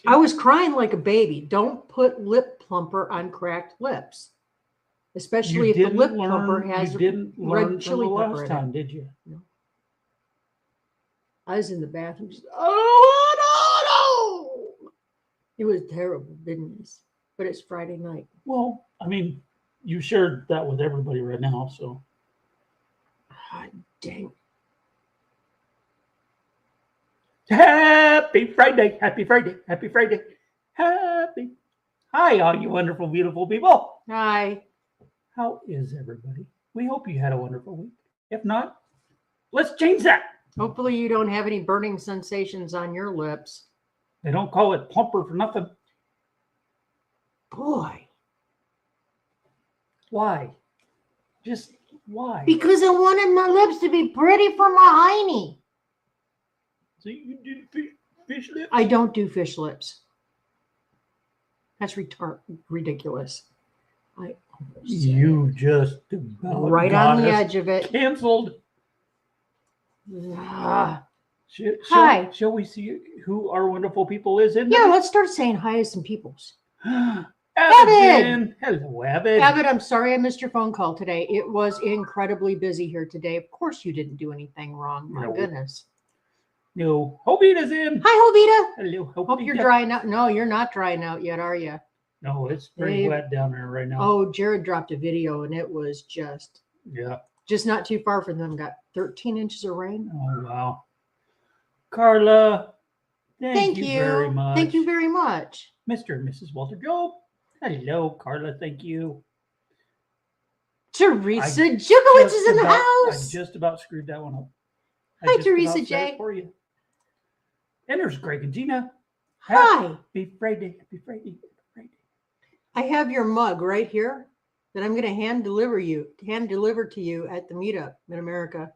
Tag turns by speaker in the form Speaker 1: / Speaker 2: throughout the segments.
Speaker 1: I was crying like a baby. Don't put lip plumper on cracked lips, especially if the lip plumper has red
Speaker 2: from the
Speaker 1: chili pepper
Speaker 2: last
Speaker 1: in
Speaker 2: time,
Speaker 1: it.
Speaker 2: did you?
Speaker 1: No. I was in the bathroom. Just, oh, no, no. It was terrible business, but it's Friday night.
Speaker 2: Well, I mean, you shared that with everybody right now, so.
Speaker 1: God dang.
Speaker 2: Happy Friday, happy Friday, happy Friday, happy. Hi, all you wonderful, beautiful people.
Speaker 1: Hi.
Speaker 2: How is everybody? We hope you had a wonderful week. If not, let's change that.
Speaker 1: Hopefully you don't have any burning sensations on your lips.
Speaker 2: They don't call it plumper for nothing.
Speaker 1: Boy.
Speaker 2: Why? Just why?
Speaker 1: Because I wanted my lips to be pretty for my hiney.
Speaker 2: So you do fish lips?
Speaker 1: I don't do fish lips. That's ridiculous.
Speaker 2: You just about
Speaker 1: right on the edge of it.
Speaker 2: Canceled.
Speaker 1: Ah.
Speaker 2: Hi. Shall we see who our wonderful people is in?
Speaker 1: Yeah, let's start saying hi to some peoples.
Speaker 2: Evan. Hello, Evan.
Speaker 1: Evan, I'm sorry I missed your phone call today. It was incredibly busy here today. Of course you didn't do anything wrong. My goodness.
Speaker 2: No. Hobita's in.
Speaker 1: Hi,
Speaker 2: Hobita. Hello, Hobita.
Speaker 1: Hope you're drying out. No, you're not drying out yet, are you?
Speaker 2: No, it's pretty wet down there right now.
Speaker 1: Oh, Jared dropped a video and it was just not too far from them. Got 13 inches of rain.
Speaker 2: Oh, wow. Carla, thank you very much.
Speaker 1: Thank you very much.
Speaker 2: Mr. and Mrs. Walter Job. Hello, Carla. Thank you.
Speaker 1: Teresa Jukowitz is in the house.
Speaker 2: I just about screwed that one up.
Speaker 1: Hi, Teresa J.
Speaker 2: For you. And there's Greg and Gina.
Speaker 1: Hi.
Speaker 2: Happy Friday. Happy Friday.
Speaker 1: I have your mug right here that I'm going to hand deliver to you at the meetup in America.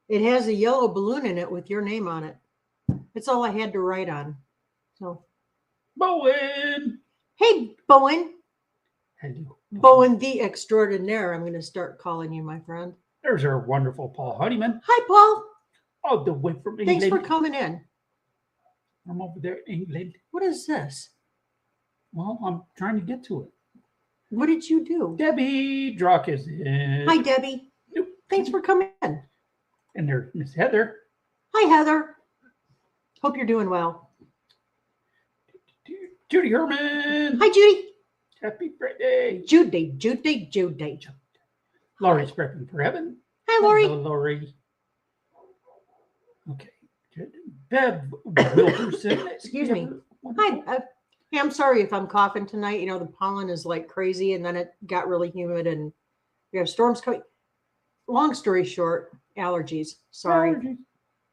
Speaker 1: It has a yellow balloon in it with your name on it. That's all I had to write on. So,
Speaker 2: Bowen.
Speaker 1: Hey, Bowen.
Speaker 2: Hello.
Speaker 1: Bowen the extraordinaire. I'm going to start calling you, my friend.
Speaker 2: There's our wonderful Paul Honeyman.
Speaker 1: Hi, Paul.
Speaker 2: All the way from England.
Speaker 1: Thanks for coming in.
Speaker 2: I'm over there in England.
Speaker 1: What is this?
Speaker 2: Well, I'm trying to get to it.
Speaker 1: What did you do?
Speaker 2: Debbie Drock is in.
Speaker 1: Hi, Debbie. Thanks for coming in.
Speaker 2: And there's Miss Heather.
Speaker 1: Hi, Heather. Hope you're doing well.
Speaker 2: Judy Herman.
Speaker 1: Hi, Judy.
Speaker 2: Happy birthday.
Speaker 1: Judy.
Speaker 2: Laurie's prepping for heaven.
Speaker 1: Hi, Laurie.
Speaker 2: Hello, Laurie. Okay. Good. Bev Wilkerson.
Speaker 1: Excuse me. Hi. Hey, I'm sorry if I'm coughing tonight. You know, the pollen is like crazy, and then it got really humid, and we have storms coming. Long story short, allergies. Sorry.
Speaker 2: Allergies.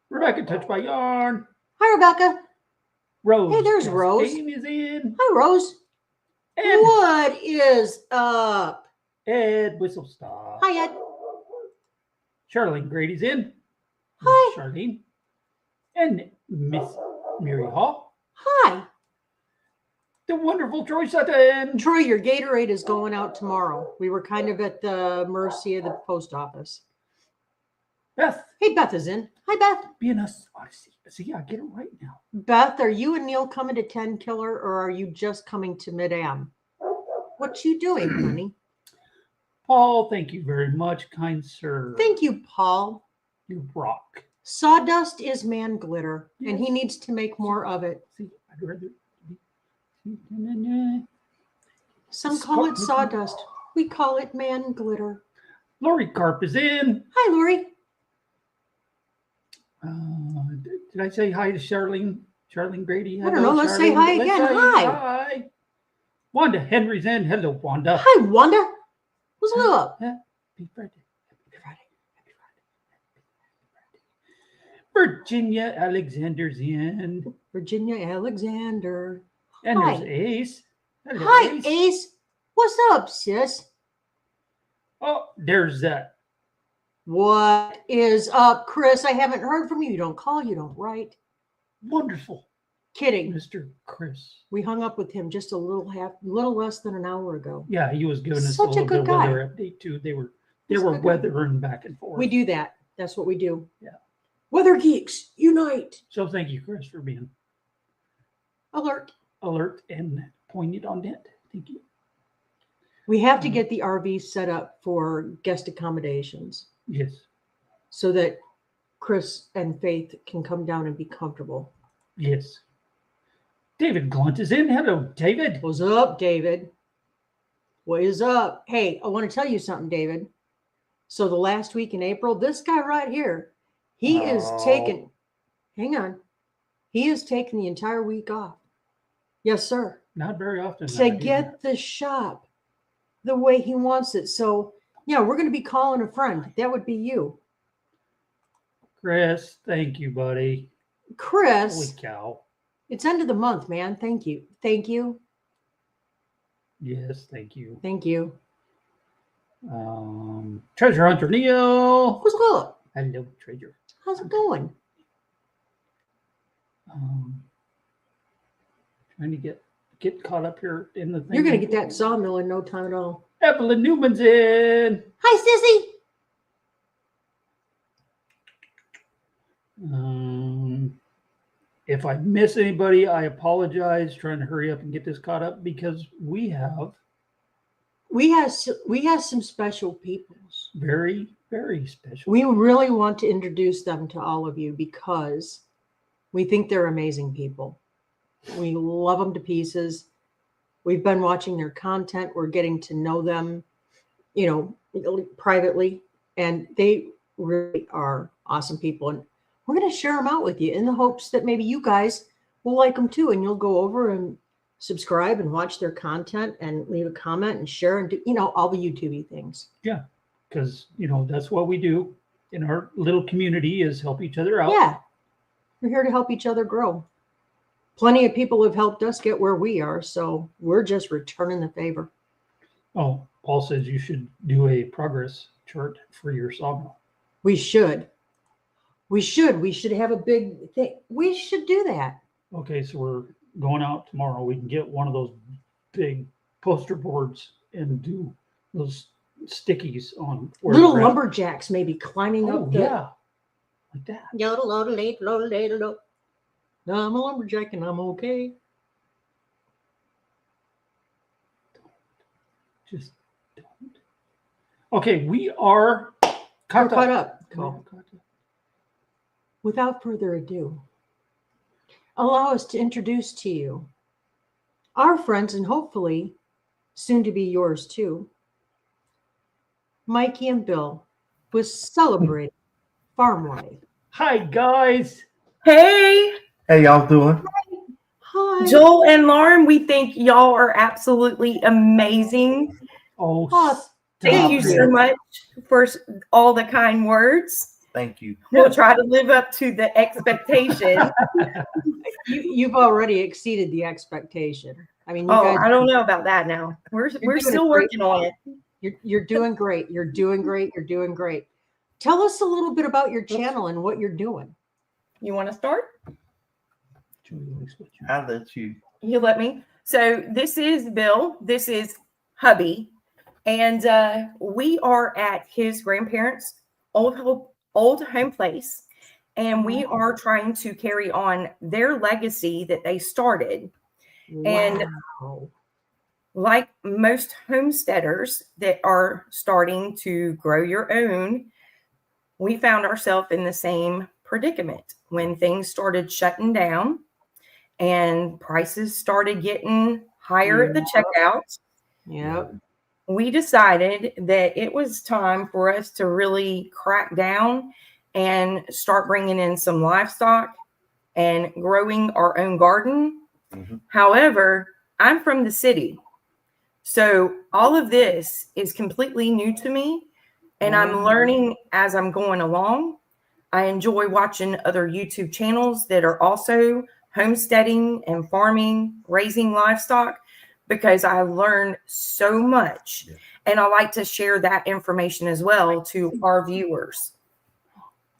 Speaker 2: Rebecca, touched by yarn.
Speaker 1: Hi, Rebecca.
Speaker 2: Rose.
Speaker 1: Hey, there's Rose.
Speaker 2: Is in.
Speaker 1: Hi, Rose.
Speaker 2: And
Speaker 1: what is up?
Speaker 2: Ed Whistlestop.
Speaker 1: Hi, Ed.
Speaker 2: Charlene Grady's in.
Speaker 1: Hi.
Speaker 2: Charlene. And Miss Mary Hall.
Speaker 1: Hi.
Speaker 2: The wonderful Troy Sutton.
Speaker 1: Troy, your Gatorade is going out tomorrow. We were kind of at the mercy of the post office.
Speaker 2: Beth.
Speaker 1: Hey, Beth is in. Hi, Beth.
Speaker 2: BNS Odyssey. See, I get it right now.
Speaker 1: Beth, are you and Neil coming to 10 Killer, or are you just coming to Mid-Am? What you doing, honey?
Speaker 2: Paul, thank you very much, kind sir.
Speaker 1: Thank you, Paul.
Speaker 2: You rock.
Speaker 1: Sawdust is man glitter, and he needs to make more of it.
Speaker 2: See, I'd rather...
Speaker 1: Some call it sawdust. We call it man glitter.
Speaker 2: Lori Carp is in.
Speaker 1: Hi, Lori.
Speaker 2: Did I say hi to Charlene? Charlene Grady?
Speaker 1: Hello, I don't know. Let's say hi again.
Speaker 2: Hi. Wanda Henry's in. Hello, Wanda.
Speaker 1: Hi, Wanda. What's up?
Speaker 2: Happy Friday. Happy Friday. Happy Friday. Virginia Alexander's in.
Speaker 1: Virginia Alexander.
Speaker 2: And there's Ace. Hello,
Speaker 1: hi, Ace. What's up, sis?
Speaker 2: Oh, there's that.
Speaker 1: What is up, Chris? I haven't heard from you. You don't call, you don't write.
Speaker 2: Wonderful.
Speaker 1: Kidding.
Speaker 2: Mr. Chris.
Speaker 1: We hung up with him just a little less than an hour ago.
Speaker 2: Yeah, he was giving us a little bit of weather update too. They were weathering back and forth.
Speaker 1: We do that. That's what we do.
Speaker 2: Yeah.
Speaker 1: Weather geeks unite.
Speaker 2: So thank you, Chris, for being
Speaker 1: alert.
Speaker 2: alert and poignant on that. Thank you.
Speaker 1: We have to get the RV set up for guest accommodations
Speaker 2: Yes.
Speaker 1: so that Chris and Faith can come down and be comfortable.
Speaker 2: Yes. David Glunt is in. Hello, David.
Speaker 1: What's up, David? What is up? Hey, I want to tell you something, David. So the last week in April, this guy right here, he is taking, hang on, he is taking the entire week off. Yes, sir.
Speaker 2: Not very often.
Speaker 1: To get the shop the way he wants it. So, yeah, we're going to be calling a friend. That would be you.
Speaker 2: Chris, thank you, buddy.
Speaker 1: Chris.
Speaker 2: Holy cow.
Speaker 1: It's end of the month, man. Thank you. Thank you.
Speaker 2: Yes, thank you.
Speaker 1: Thank you.
Speaker 2: Treasure Hunter Neil.
Speaker 1: What's up?
Speaker 2: Hello, Treasure.
Speaker 1: How's it going?
Speaker 2: Trying to get caught up here in the thing.
Speaker 1: You're going to get that sawmill in no time at all.
Speaker 2: Evelyn Newman's in.
Speaker 1: Hi, Sissy.
Speaker 2: If I miss anybody, I apologize. Trying to hurry up and get this caught up because we have some special peoples. Very, very special.
Speaker 1: We really want to introduce them to all of you because we think they're amazing people. We love them to pieces. We've been watching their content. We're getting to know them, privately, and they really are awesome people. And we're going to share them out with you in the hopes that maybe you guys will like them too. And you'll go over and subscribe and watch their content and leave a comment and share and do, all the YouTube things.
Speaker 2: Yeah. Because, that's what we do in our little community is help each other out.
Speaker 1: Yeah. We're here to help each other grow. Plenty of people have helped us get where we are. So we're just returning the favor.
Speaker 2: Oh, Paul says you should do a progress chart for your sawmill.
Speaker 1: We should. We should have a big thing. We should do that.
Speaker 2: Okay, so we're going out tomorrow. We can get one of those big poster boards and do those stickies on
Speaker 1: little lumberjacks maybe climbing up the
Speaker 2: like that.
Speaker 1: I'm a lumberjack and I'm okay.
Speaker 2: Just don't. Okay, we are caught
Speaker 1: up. Cool. Without further ado, allow us to introduce to you our friends and hopefully soon to be yours too. Mikey and Bill with Celebrate Farm Life.
Speaker 2: Hi, guys.
Speaker 3: Hey.
Speaker 4: Hey, y'all doing?
Speaker 1: Hi.
Speaker 3: Joel and Lauren, we think y'all are absolutely amazing.
Speaker 2: Oh,
Speaker 3: thank you so much for all the kind words.
Speaker 4: Thank you.
Speaker 3: We'll try to live up to the expectation.
Speaker 1: You've already exceeded the expectation. I mean,
Speaker 3: I don't know about that now. We're still working on it.
Speaker 1: You're doing great. You're doing great. You're doing great. Tell us a little bit about your channel and what you're doing.
Speaker 3: You want to start?
Speaker 4: I'll let you.
Speaker 3: You let me. So this is Bill. This is hubby. And we are at his grandparents' old home place. And we are trying to carry on their legacy that they started.
Speaker 1: Wow.
Speaker 3: And like most homesteaders that are starting to grow your own, we found ourselves in the same predicament when things started shutting down and prices started getting higher at the checkout.
Speaker 1: Yep.
Speaker 3: We decided that it was time for us to really crack down and start bringing in some livestock and growing our own garden.
Speaker 4: Mm-hmm.
Speaker 3: However, I'm from the city. So all of this is completely new to me, and I'm learning as I'm going along. I enjoy watching other YouTube channels that are also homesteading and farming, raising livestock, because I learned so much. Yeah. And I like to share that information as well to our viewers.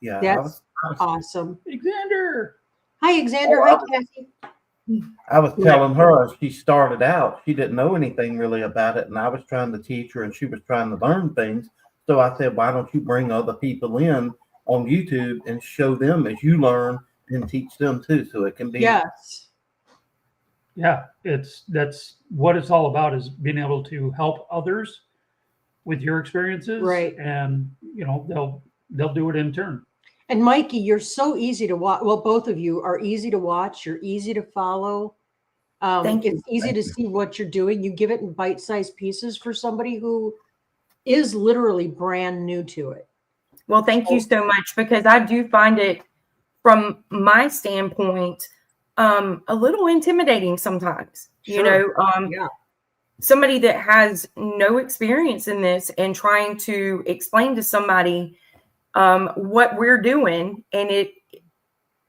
Speaker 4: Yeah,
Speaker 1: that's awesome.
Speaker 2: Alexander.
Speaker 1: Hi, Alexander. Hi, Cassie.
Speaker 4: I was telling her as she started out, she didn't know anything really about it, and I was trying to teach her, and she was trying to learn things. So I said, why don't you bring other people in on YouTube and show them as you learn and teach them too, so it can be.
Speaker 1: Yes.
Speaker 2: Yeah, that's what it's all about, is being able to help others with your experiences,
Speaker 1: Right.
Speaker 2: and they'll do it in turn.
Speaker 1: And Mikey, you're so easy to watch. Well, both of you are easy to watch. You're easy to follow.
Speaker 3: Thank
Speaker 1: It's easy to see what you're doing. You give it in bite-sized pieces for somebody who is literally brand new to it.
Speaker 3: Well, thank you so much, because I do find it, from my standpoint, a little intimidating sometimes.
Speaker 1: Sure. Yeah.
Speaker 3: Somebody that has no experience in this and trying to explain to somebody what we're doing, and it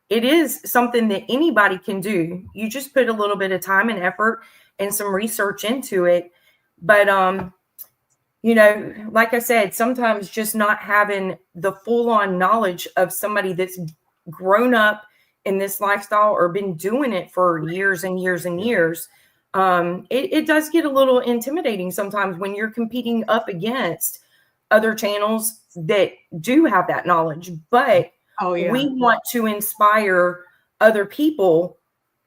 Speaker 3: is something that anybody can do. You just put a little bit of time and effort and some research into it. But like I said, sometimes just not having the full-on knowledge of somebody that's grown up in this lifestyle or been doing it for years and years and years, it does get a little intimidating sometimes when you're competing up against other channels that do have that knowledge. But
Speaker 1: Oh yeah.
Speaker 3: we want to inspire other people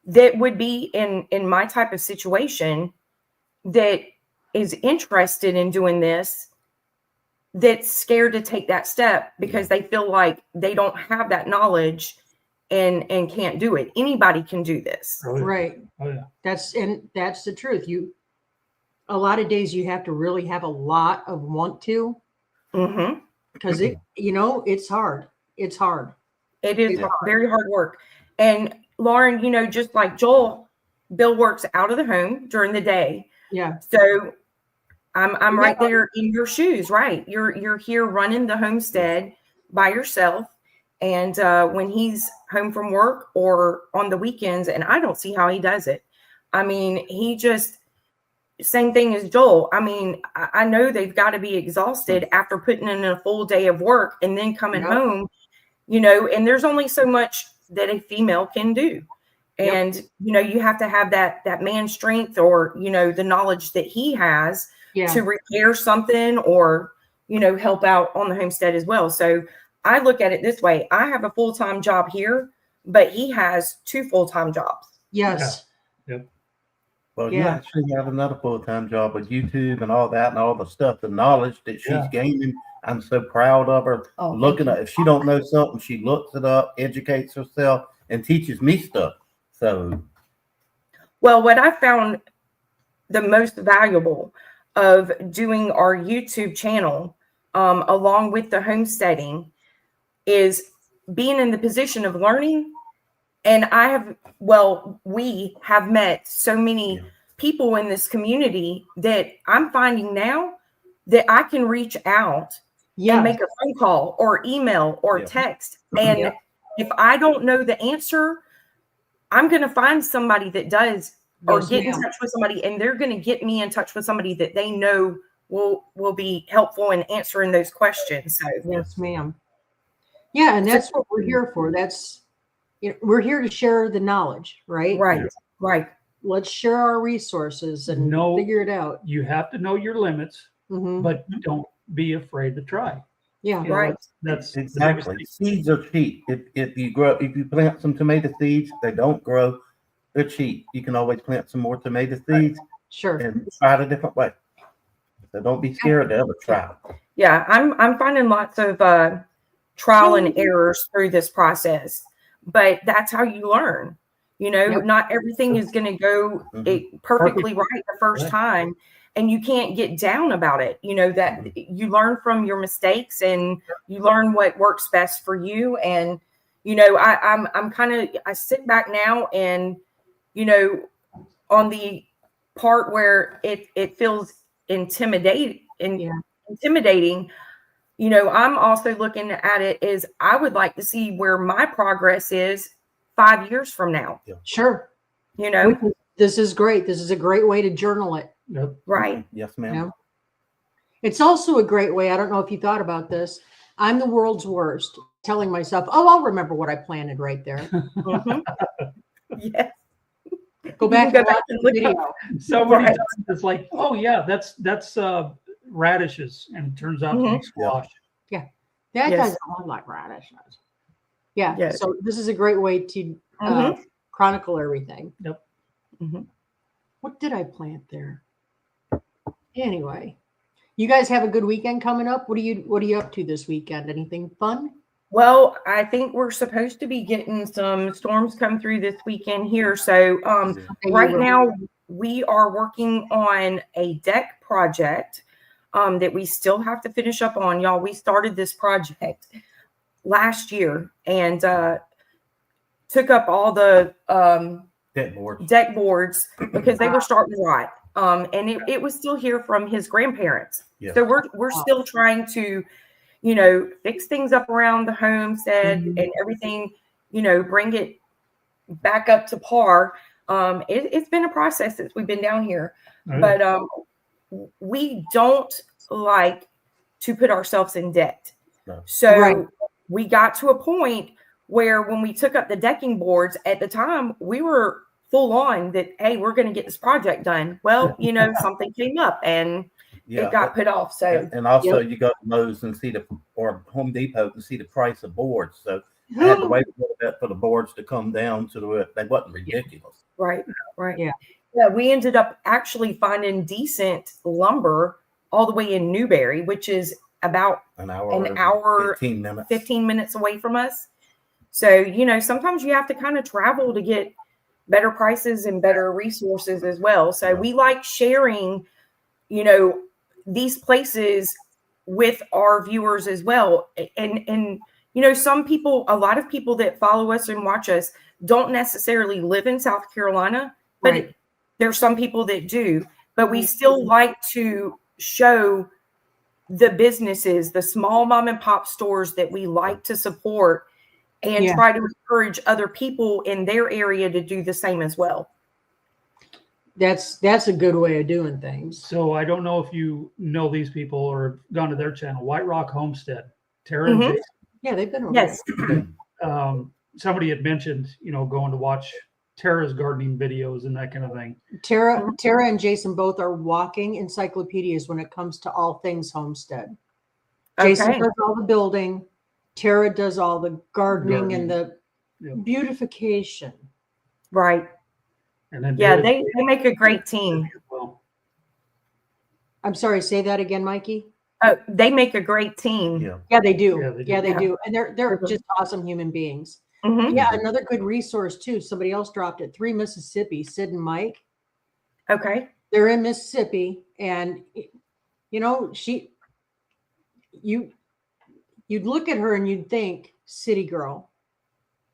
Speaker 3: that would be in my type of situation, that is interested in doing this, that's scared to take that step because they feel like they don't have that knowledge and can't do it. Anybody can do this.
Speaker 2: Oh, yeah.
Speaker 1: Right.
Speaker 2: Oh yeah.
Speaker 1: That's the truth. A lot of days you have to really have a lot of want to,
Speaker 3: Mm-hmm.
Speaker 1: because it's hard. It's hard.
Speaker 3: It is
Speaker 1: It's hard.
Speaker 3: very hard work. And Lauren, just like Joel, Bill works out of the home during the day.
Speaker 1: Yeah.
Speaker 3: So I'm right there in your shoes, right? You're here running the homestead by yourself. And when he's home from work or on the weekends, and I don't see how he does it. I mean, he just, same thing as Joel. I mean, I know they've got to be exhausted after putting in a full day of work and then coming home, and there's only so much that a female can do. And, you have to have that man strength, or, the knowledge that he has to repair something, or, help out on the homestead as well. So I look at it this way. I have a full-time job here, but he has 2 full-time jobs.
Speaker 1: Yes.
Speaker 2: Yeah. Yep.
Speaker 4: Well, you actually have another full-time job with YouTube and all that, and all the stuff, the knowledge that she's gaining. I'm so proud of her. Looking at, if she don't know something, she looks it up, educates herself, and teaches me stuff. So,
Speaker 3: well, what I found the most valuable of doing our YouTube channel, along with the homesteading, is being in the position of learning. And we have met so many people in this community that I'm finding now that I can reach out and make a phone call or email or text. And if I don't know the answer, I'm going to find somebody that does, or get in touch with somebody, and they're going to get me in touch with somebody that they know will be helpful in answering those questions. So
Speaker 1: yes, ma'am. Yeah, and that's what we're here for. We're here to share the knowledge, right?
Speaker 3: Right.
Speaker 1: Let's share our resources and figure it out.
Speaker 2: You have to know your limits,
Speaker 1: Mm-hmm.
Speaker 2: but don't be afraid to try.
Speaker 1: Yeah.
Speaker 3: Right.
Speaker 2: That's
Speaker 4: exactly. Seeds are cheap. If you plant some tomato seeds, they don't grow. They're cheap. You can always plant some more tomato seeds.
Speaker 1: Sure.
Speaker 4: And try it a different way. So don't be scared to ever try.
Speaker 3: Yeah, I'm finding lots of trial and errors through this process, but that's how you learn. Not everything is going to go perfectly right the first time, and you can't get down about it. That you learn from your mistakes, and you learn what works best for you. And I sit back now, and on the part where it feels intimidating. I'm also looking at it as I would like to see where my progress is 5 years from now.
Speaker 1: Sure. This is great. This is a great way to journal it.
Speaker 2: Yep.
Speaker 3: Right.
Speaker 4: Yes, ma'am.
Speaker 1: It's also a great way. I don't know if you thought about this. I'm the world's worst. Telling myself, I'll remember what I planted right there.
Speaker 3: Mm-hmm. Yes.
Speaker 1: Go back and watch the video.
Speaker 2: So many times it's like, oh yeah, that's radishes, and it turns out to be squash.
Speaker 1: That doesn't look like radishes. Yeah.
Speaker 3: Yes.
Speaker 1: So this is a great way to chronicle everything.
Speaker 2: Yep.
Speaker 1: What did I plant there? Anyway, you guys have a good weekend coming up. What are you up to this weekend? Anything fun?
Speaker 3: Well, I think we're supposed to be getting some storms come through this weekend here. So right now we are working on a deck project that we still have to finish up on, y'all. We started this project last year and took up all the deck boards because they were starting to rot. And it was still here from his grandparents.
Speaker 4: Yes.
Speaker 3: So we're still trying to, fix things up around the homestead and everything, bring it back up to par. It's been a process since we've been down here, but we don't like to put ourselves in debt.
Speaker 4: No.
Speaker 3: So we got to a point where when we took up the decking boards at the time, we were full on that, hey, we're going to get this project done. Well, something came up and it got put off. So
Speaker 4: and also you go to Lowe's and see or Home Depot and see the price of boards. So I had to wait a little bit for the boards to come down to they wasn't ridiculous.
Speaker 3: Right.
Speaker 1: Yeah.
Speaker 3: We ended up actually finding decent lumber all the way in Newberry, which is about
Speaker 4: an hour 15
Speaker 3: minutes away from us. So, sometimes you have to kind of travel to get better prices and better resources as well. So we like sharing, these places with our viewers as well. And a lot of people that follow us and watch us don't necessarily live in South Carolina, but there's some people that do, but we still like to show the businesses, the small mom and pop stores that we like to support and try to encourage other people in their area to do the same as well.
Speaker 1: That's a good way of doing things.
Speaker 2: So I don't know if you know these people or have gone to their channel, White Rock Homestead, Tara and Jason.
Speaker 1: Yeah, they've been over
Speaker 3: Yes.
Speaker 1: there.
Speaker 2: Somebody had mentioned, going to watch Tara's gardening videos and that kind of thing.
Speaker 1: Tara and Jason both are walking encyclopedias when it comes to all things homestead. Jason does all the building. Tara does all the gardening and the beautification.
Speaker 3: Right.
Speaker 2: And then
Speaker 3: they make a great team.
Speaker 2: Well,
Speaker 1: I'm sorry, say that again, Mikey.
Speaker 3: They make a great team.
Speaker 1: Yeah, they do.
Speaker 2: Yeah,
Speaker 1: They do. And they're just awesome human beings.
Speaker 3: Mm-hmm.
Speaker 1: Yeah, another good resource too. Somebody else dropped it. 3 Mississippi, Sid and Mike.
Speaker 3: Okay.
Speaker 1: They're in Mississippi, and you'd look at her and you'd think city girl.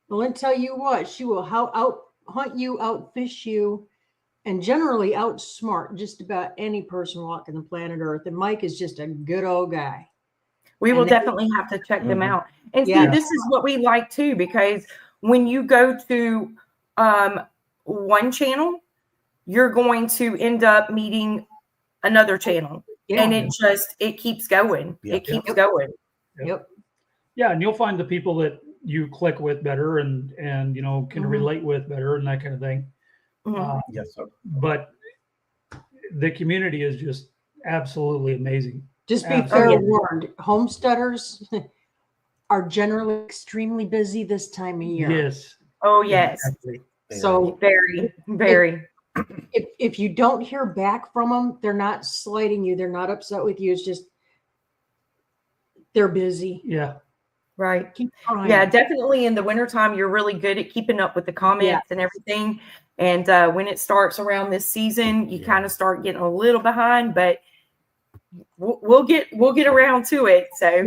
Speaker 1: Well, let me tell you what, she will hunt you, outfish you, and generally outsmart just about any person walking the planet Earth. And Mike is just a good old guy.
Speaker 3: We will definitely have to check them out. And see, this is what we like too, because when you go to one channel, you're going to end up meeting another channel. Yeah. And it keeps going. Yeah. It keeps going.
Speaker 1: Yep.
Speaker 2: Yeah, and you'll find the people that you click with better and can relate with better and that kind of thing.
Speaker 4: Yes, sir.
Speaker 2: But the community is just absolutely amazing.
Speaker 1: Just be fair warned, homesteaders are generally extremely busy this time of year.
Speaker 2: Yes.
Speaker 3: Oh, yes.
Speaker 2: Exactly.
Speaker 1: So
Speaker 3: very, very.
Speaker 1: If you don't hear back from them, they're not slighting you. They're not upset with you. It's just they're busy.
Speaker 2: Yeah.
Speaker 3: Right.
Speaker 1: Keep trying.
Speaker 3: Yeah, definitely in the wintertime, you're really good at keeping up with the comments and everything. And when it starts around this season, you kind of start getting a little behind, but we'll get around to it. So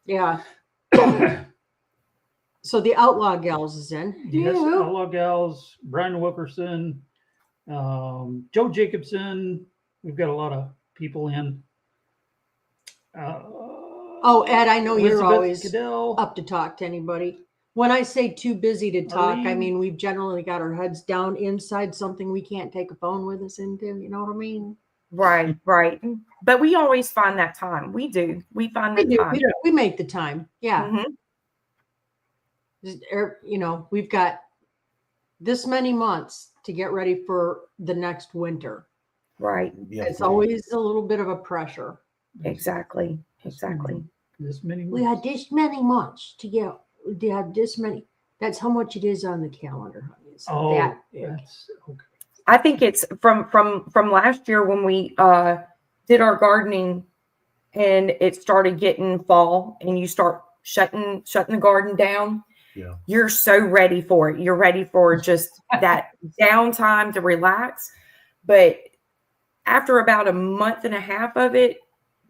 Speaker 1: yeah. So the Outlaw Gals is in.
Speaker 2: Yes, Outlaw Gals, Brian Wilkerson, Joe Jacobson. We've got a lot of people in.
Speaker 1: Ed, I know you're always
Speaker 2: Goodell.
Speaker 1: Up to talk to anybody. When I say too busy to talk, I mean we've generally got our heads down inside something we can't take a phone with us into. You know what I mean?
Speaker 3: Right. But we always find that time. We do. We find the time.
Speaker 1: We make the time. Yeah. We've got this many months to get ready for the next winter.
Speaker 3: Right.
Speaker 4: Yes,
Speaker 1: it's always a little bit of a pressure.
Speaker 3: Exactly.
Speaker 1: We had this many months to have this many. That's how much it is on the calendar, honey.
Speaker 2: That's okay.
Speaker 3: I think it's from last year when we did our gardening and it started getting fall and you start shutting the garden down.
Speaker 4: Yeah.
Speaker 3: You're so ready for it. You're ready for just that downtime to relax. But after about a month and a half of it,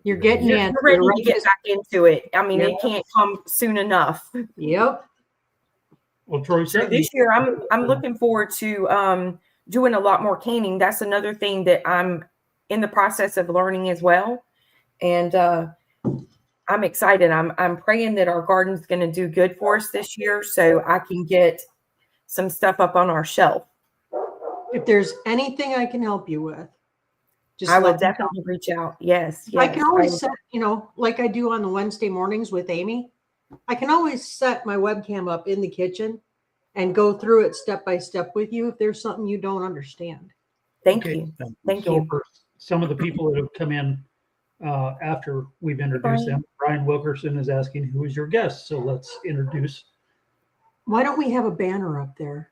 Speaker 1: You're getting
Speaker 3: you're
Speaker 1: in.
Speaker 3: ready
Speaker 1: You're
Speaker 3: to get back into it. I mean,
Speaker 1: Yep.
Speaker 3: it can't come soon enough.
Speaker 1: Yep.
Speaker 2: Well, Troy
Speaker 3: So
Speaker 2: said
Speaker 3: this year, I'm looking forward to doing a lot more canning. That's another thing that I'm in the process of learning as well, and I'm excited. I'm praying that our garden's going to do good for us this year, so I can get some stuff up on our shelf.
Speaker 1: If there's anything I can help you with, just
Speaker 3: I will
Speaker 1: let me know.
Speaker 3: definitely reach out. Yes,
Speaker 1: I
Speaker 3: yes.
Speaker 1: can always set, like I do on the Wednesday mornings with Amy, I can always set my webcam up in the kitchen and go through it step by step with you if there's something you don't understand.
Speaker 3: Thank
Speaker 2: Okay.
Speaker 3: you. Thank
Speaker 2: So
Speaker 3: you.
Speaker 2: for some of the people that have come in after we've introduced them, Brian Wilkerson is asking who is your guest. So let's introduce.
Speaker 1: Why don't we have a banner up there?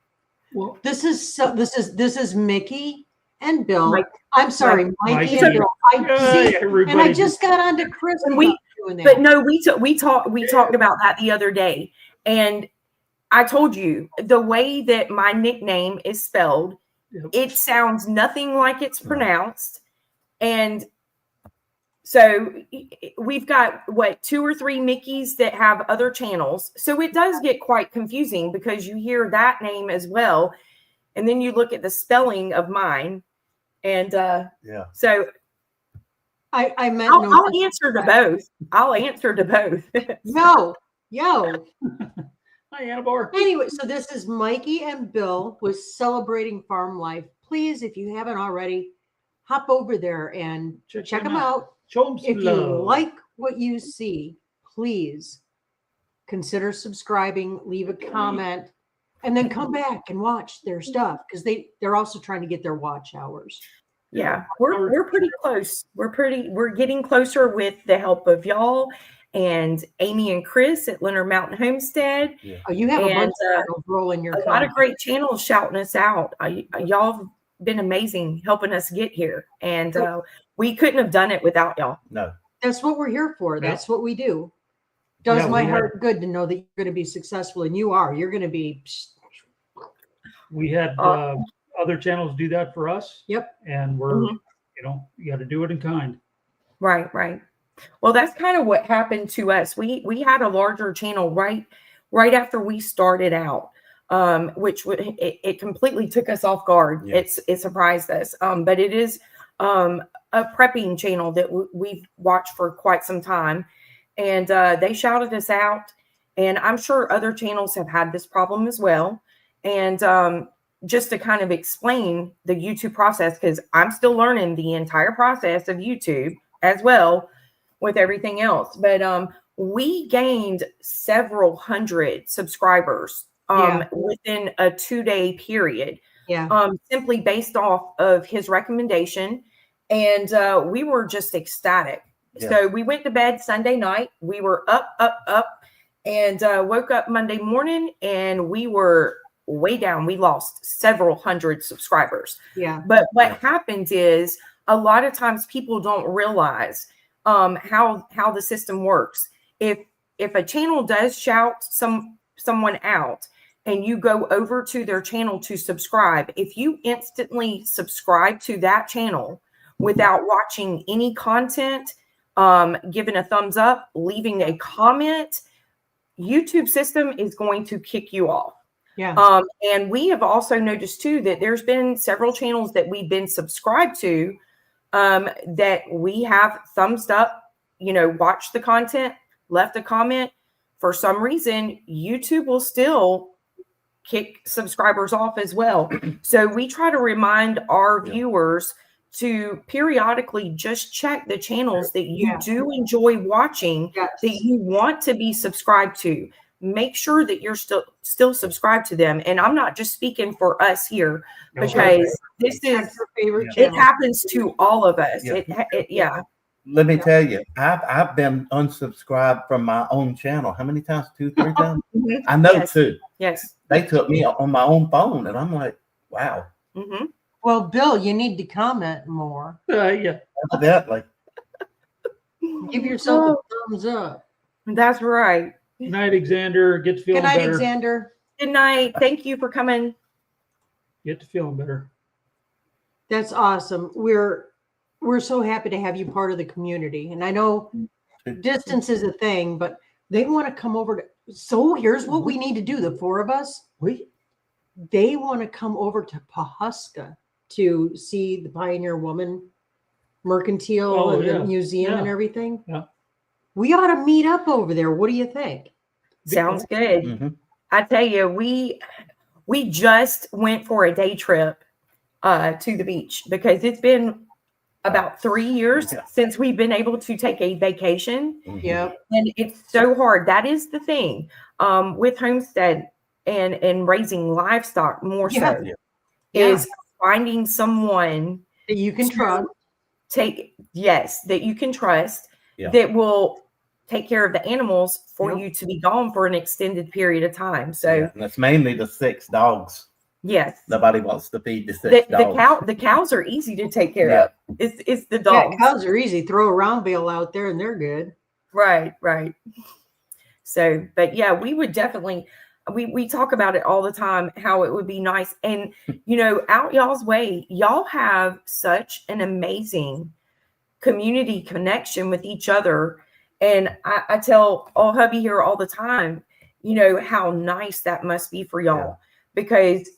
Speaker 2: Well,
Speaker 1: This is Mickey and Bill.
Speaker 3: Mike.
Speaker 1: I'm sorry, Mikey and
Speaker 2: Mikey.
Speaker 1: Bill. And I just got on to Chris
Speaker 3: And
Speaker 1: about doing that.
Speaker 3: But no, we talked about that the other day, and I told you the way that my nickname is spelled,
Speaker 2: Yep.
Speaker 3: it sounds nothing like it's pronounced, and so we've got 2 or 3 Mickeys that have other channels, so it does get quite confusing because you hear that name as well, and then you look at the spelling of mine, and so.
Speaker 1: I meant
Speaker 3: I'll answer to both. I'll answer to both.
Speaker 1: Yo.
Speaker 2: Hi, Annabelle.
Speaker 1: Anyway, so this is Mikey and Bill with Celebrating Farm Life. Please, if you haven't already, hop over there and check them out.
Speaker 2: Show them some
Speaker 1: If you
Speaker 2: love.
Speaker 1: like what you see, please consider subscribing, leave a comment, and then come back and watch their stuff because they're also trying to get their watch hours.
Speaker 3: Yeah, we're pretty close. We're getting closer with the help of y'all and Amy and Chris at Leonard Mountain Homestead.
Speaker 4: Yeah.
Speaker 1: Oh, you have a bunch
Speaker 3: And,
Speaker 1: of rolling your
Speaker 3: a lot of great channels shouting us out. Y'all have been amazing helping us get here, and we couldn't have done it without y'all.
Speaker 4: No.
Speaker 1: That's what we're here for.
Speaker 2: Yeah.
Speaker 1: That's what we do. Does
Speaker 2: Yeah,
Speaker 1: my
Speaker 2: we
Speaker 1: heart good to know that you're going to be successful, and you are. You're going to be.
Speaker 2: We had other channels do that for us.
Speaker 1: Yep.
Speaker 2: And we're, you got to do it in kind.
Speaker 3: Right. Well, that's kind of what happened to us. We had a larger channel right after we started out, which it completely took us off guard.
Speaker 4: Yeah.
Speaker 3: It surprised us. But it is a prepping channel that we've watched for quite some time, and they shouted us out. And I'm sure other channels have had this problem as well. And just to kind of explain the YouTube process, because I'm still learning the entire process of YouTube as well with everything else. But we gained several hundred subscribers within a 2-day period.
Speaker 1: Yeah.
Speaker 3: Simply based off of his recommendation. And we were just ecstatic.
Speaker 4: Yeah.
Speaker 3: So we went to bed Sunday night. We were up, and woke up Monday morning, and we were way down. We lost several hundred subscribers.
Speaker 1: Yeah.
Speaker 3: But what happens is a lot of times people don't realize how the system works. If a channel does shout someone out and you go over to their channel to subscribe, if you instantly subscribe to that channel without watching any content, giving a thumbs up, leaving a comment, YouTube system is going to kick you off.
Speaker 1: Yeah.
Speaker 3: And we have also noticed too that there's been several channels that we've been subscribed to that we have thumbs up, watched the content, left a comment. For some reason, YouTube will still kick subscribers off as well. So we try to remind our viewers to periodically just check the channels that you do enjoy watching, that you want to be subscribed to. Make sure that you're still subscribed to them. And I'm not just speaking for us here, because this is
Speaker 1: Your favorite
Speaker 3: it
Speaker 1: channel.
Speaker 3: happens to all of us.
Speaker 4: Yeah. Let me tell you, I've been unsubscribed from my own channel. How many times? 2, 3 times? I know
Speaker 3: Yes.
Speaker 4: 2.
Speaker 3: Yes.
Speaker 4: They took me on my own phone, and I'm like, wow.
Speaker 3: Mm-hmm.
Speaker 1: Well, Bill, you need to comment more.
Speaker 2: Yeah.
Speaker 4: Evidently.
Speaker 1: Give yourself a thumbs up.
Speaker 3: That's right.
Speaker 2: Good night, Xander. Get to
Speaker 1: Good
Speaker 2: feeling
Speaker 1: night,
Speaker 2: better.
Speaker 1: Xander.
Speaker 3: Good night. Thank you for coming.
Speaker 2: Get to feeling better.
Speaker 1: That's awesome. We're so happy to have you part of the community. And I know distance is a thing, but they want to come over to. So here's what we need to do. The four of us.
Speaker 2: Wait.
Speaker 1: They want to come over to Pawhuska to see the Pioneer Woman Mercantile and the museum and everything.
Speaker 2: Yeah.
Speaker 1: We ought to meet up over there. What do you think?
Speaker 3: Sounds good.
Speaker 4: Mm-hmm.
Speaker 3: I tell you, we just went for a day trip to the beach because it's been about 3 years since we've been able to take a vacation.
Speaker 4: Mm-hmm.
Speaker 1: Yep.
Speaker 3: And it's so hard. That is the thing with homestead and raising livestock more so is finding someone
Speaker 1: that you can trust.
Speaker 3: That you can trust that will take care of the animals for you to be gone for an extended period of time. So
Speaker 4: and that's mainly the 6 dogs.
Speaker 3: Yes.
Speaker 4: Nobody wants to feed the 6 dogs.
Speaker 3: The cows are easy to take care of. It's the dogs.
Speaker 1: Yeah, cows are easy. Throw a round bale out there and they're good.
Speaker 3: Right. So, but yeah, we would definitely, we talk about it all the time, how it would be nice. And, out y'all's way, y'all have such an amazing community connection with each other. And I tell old hubby here all the time, how nice that must be for y'all. Because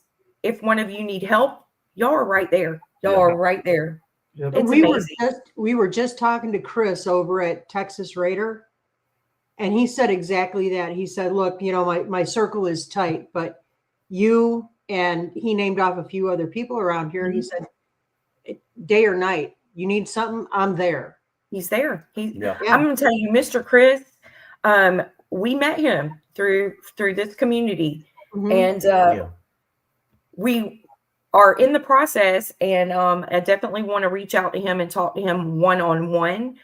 Speaker 3: if one of you need help, y'all are right there. Y'all are right there.
Speaker 2: Yep.
Speaker 3: It's
Speaker 1: we
Speaker 3: amazing.
Speaker 1: were just talking to Chris over at Texas Raider, and he said exactly that. He said, look, my circle is tight, but you, and he named off a few other people around here. Mm-hmm. He said, day or night, you need something, I'm there.
Speaker 3: He's there. I'm going to tell you, Mr. Chris, we met him through this community. Mm-hmm. And we are in the process, and I definitely want to reach out to him and talk to him one-on-one.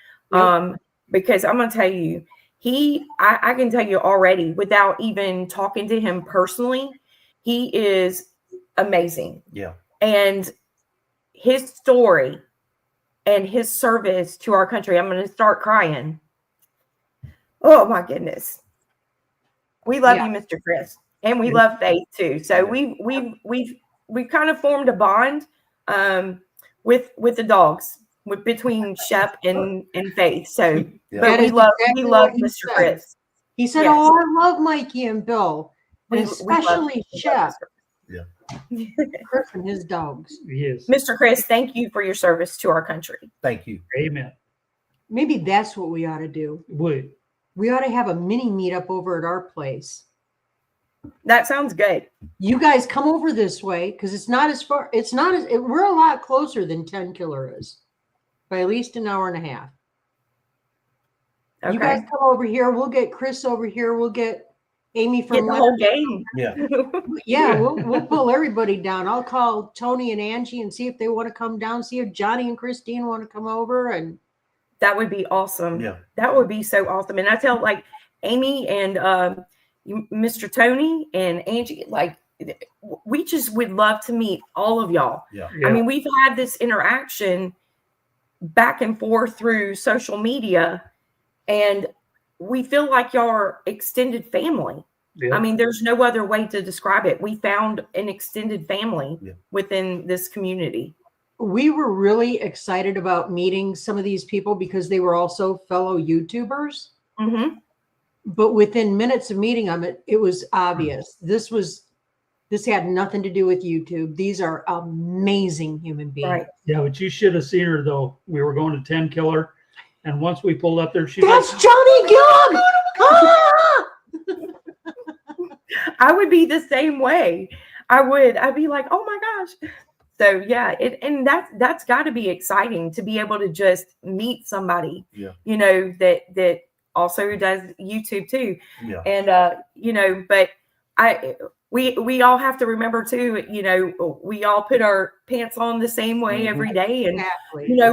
Speaker 3: Because I'm going to tell you, I can tell you already, without even talking to him personally, he is amazing.
Speaker 4: Yeah.
Speaker 3: And his story and his service to our country, I'm going to start crying. Oh my goodness. We love you, Mr. Chris. And we love Faith too. So we've kind of formed a bond with the dogs between Shep and Faith. So but we love Mr. Chris.
Speaker 1: He said, "Oh, I love Mikey and Bill, and especially Shep."
Speaker 4: Yeah.
Speaker 1: Chris and his dogs.
Speaker 2: Yes.
Speaker 3: Mr. Chris, thank you for your service to our country.
Speaker 4: Thank you.
Speaker 2: Amen.
Speaker 1: Maybe that's what we ought to do.
Speaker 2: Would.
Speaker 1: We ought to have a mini meetup over at our place.
Speaker 3: That sounds good.
Speaker 1: You guys come over this way because it's not as far. We're a lot closer than 10 Killer is by at least an hour and a half. Okay. You guys come over here. We'll get Chris over here. We'll get Amy from
Speaker 3: the whole game.
Speaker 1: Yeah. We'll pull everybody down. I'll call Tony and Angie and see if they want to come down. See if Johnny and Christine want to come over, and
Speaker 3: that would be awesome.
Speaker 4: Yeah,
Speaker 3: that would be so awesome. And I tell Amy and Mr. Tony and Angie, we just would love to meet all of y'all.
Speaker 4: Yeah.
Speaker 3: I mean, we've had this interaction back and forth through social media, and we feel like y'all are extended family. Yeah. I mean, there's no other way to describe it. We found an extended family within this community.
Speaker 1: We were really excited about meeting some of these people because they were also fellow YouTubers.
Speaker 3: Mm-hmm.
Speaker 1: But within minutes of meeting them, it was obvious. This had nothing to do with YouTube. These are amazing human beings. Right.
Speaker 2: Yeah, but you should have seen her, though. We were going to 10 Killer. And once we pulled up there,
Speaker 1: that's Johnny Gilliam.
Speaker 3: I would be the same way. I'd be like, oh my gosh. So yeah, and that's got to be exciting to be able to just meet somebody, that also does YouTube too. Yeah. And but we all have to remember too, we all put our pants on the same way every day, and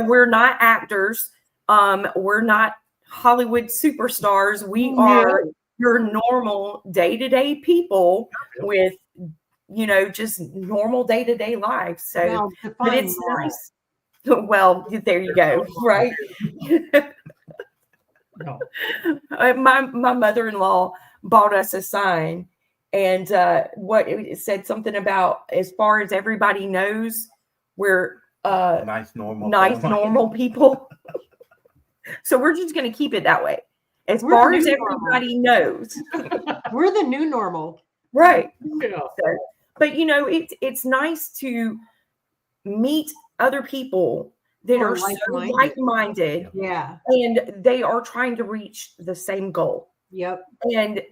Speaker 3: we're not actors. We're not Hollywood superstars. We are your normal day-to-day people with just normal day-to-day life. So,
Speaker 1: Now,
Speaker 3: but
Speaker 1: define
Speaker 3: it's
Speaker 1: normal.
Speaker 3: nice. Well, there you go. Right.
Speaker 2: No.
Speaker 3: My mother-in-law bought us a sign, and what it said something about, as far as everybody knows, we're
Speaker 4: Nice, normal.
Speaker 3: normal people. So we're just going to keep it that way. As
Speaker 1: We're
Speaker 3: far
Speaker 1: the
Speaker 3: as
Speaker 1: new
Speaker 3: everybody knows.
Speaker 1: We're the new normal.
Speaker 3: Right.
Speaker 2: Yeah.
Speaker 3: So, but it's nice to meet other people that
Speaker 1: Who are
Speaker 3: are so
Speaker 1: like-minded.
Speaker 3: like-minded,
Speaker 1: Yeah.
Speaker 3: and they are trying to reach the same goal.
Speaker 1: Yep.
Speaker 3: And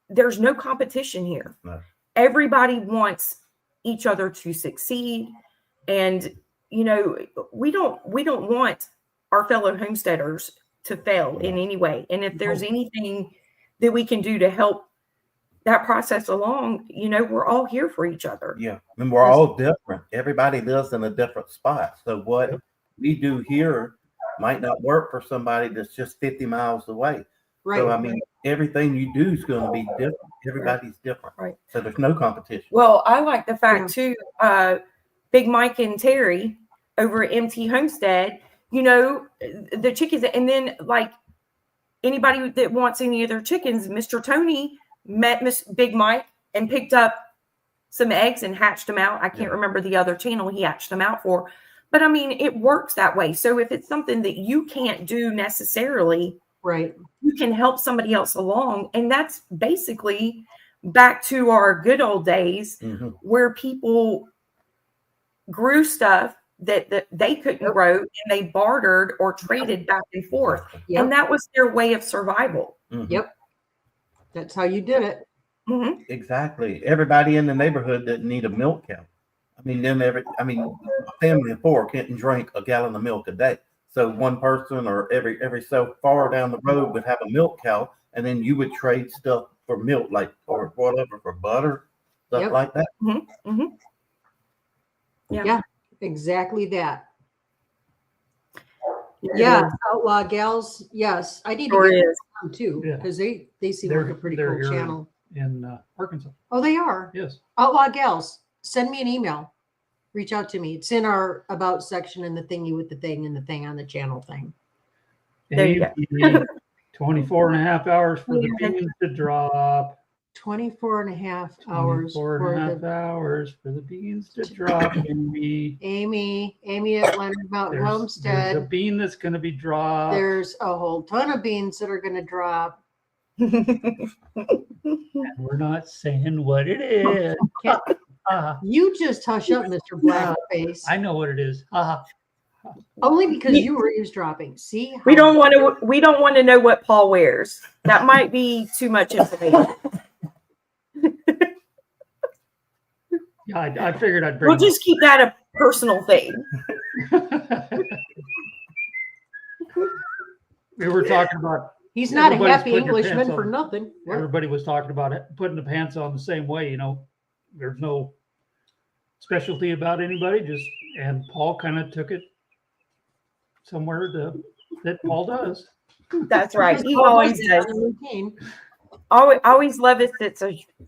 Speaker 3: there's no competition here.
Speaker 4: No.
Speaker 3: Everybody wants each other to succeed, and we don't want our fellow homesteaders to fail in any way. And if there's anything that we can do to help that process along, we're all here for each other.
Speaker 4: Yeah, and we're all different. Everybody lives in a different spot. So what we do here might not work for somebody that's just 50 miles away.
Speaker 1: Right.
Speaker 4: So, I mean, everything you do is going to be different. Everybody's different.
Speaker 3: Right.
Speaker 4: So there's no competition.
Speaker 3: Well, I like the fact too, Big Mike and Terry over at MT Homestead, the chickens, and then like anybody that wants any of their chickens, Mr. Tony met Miss Big Mike and picked up some eggs and hatched them out. I can't remember the other channel he hatched them out for, but I mean, it works that way. So if it's something that you can't do necessarily,
Speaker 1: Right.
Speaker 3: you can help somebody else along. And that's basically back to our good old days where people grew stuff that they couldn't grow, and they bartered or traded back and forth.
Speaker 1: Yep.
Speaker 3: And that was their way of survival.
Speaker 1: Yep. That's how you did it.
Speaker 4: Exactly. Everybody in the neighborhood didn't need a milk cow. I mean, a family of 4 can't drink a gallon of milk a day. So one person or every so far down the road would have a milk cow, and then you would trade stuff for milk, like or whatever, for butter, stuff like that.
Speaker 3: Yeah.
Speaker 1: Exactly that. Yeah, Outlaw Gals. Yes, I need to get them too, because they seem like a pretty cool
Speaker 2: here
Speaker 1: channel
Speaker 2: in Arkansas.
Speaker 1: Oh, they are.
Speaker 2: Yes.
Speaker 1: Outlaw Gals. Send me an email. Reach out to me. It's in our about section in the thingy with the thing and the thing on the channel thing.
Speaker 3: There you go.
Speaker 2: 24 and a half hours for the beans to drop.
Speaker 1: 24 and a half hours.
Speaker 2: 24 and a half hours for the beans to drop.
Speaker 1: Amy at Leonard Mountain Homestead.
Speaker 2: There's a bean that's going to be dropped.
Speaker 1: There's a whole ton of beans that are going to drop.
Speaker 2: And we're not saying what it is.
Speaker 1: You just hush up, Mr. Blackface.
Speaker 2: I know what it is.
Speaker 1: Only because you were eavesdropping. See,
Speaker 3: we don't want to know what Paul wears. That might be too much information.
Speaker 2: Yeah, I figured I'd bring.
Speaker 3: We'll just keep that a personal thing.
Speaker 2: We were talking about.
Speaker 1: He's not a happy
Speaker 2: putting their
Speaker 1: Englishman
Speaker 2: pants
Speaker 1: for
Speaker 2: on.
Speaker 1: nothing.
Speaker 2: Everybody was talking about it, putting the pants on the same way. There's no specialty about anybody. And Paul kind of took it somewhere that Paul does.
Speaker 3: That's right. He always does. Always love his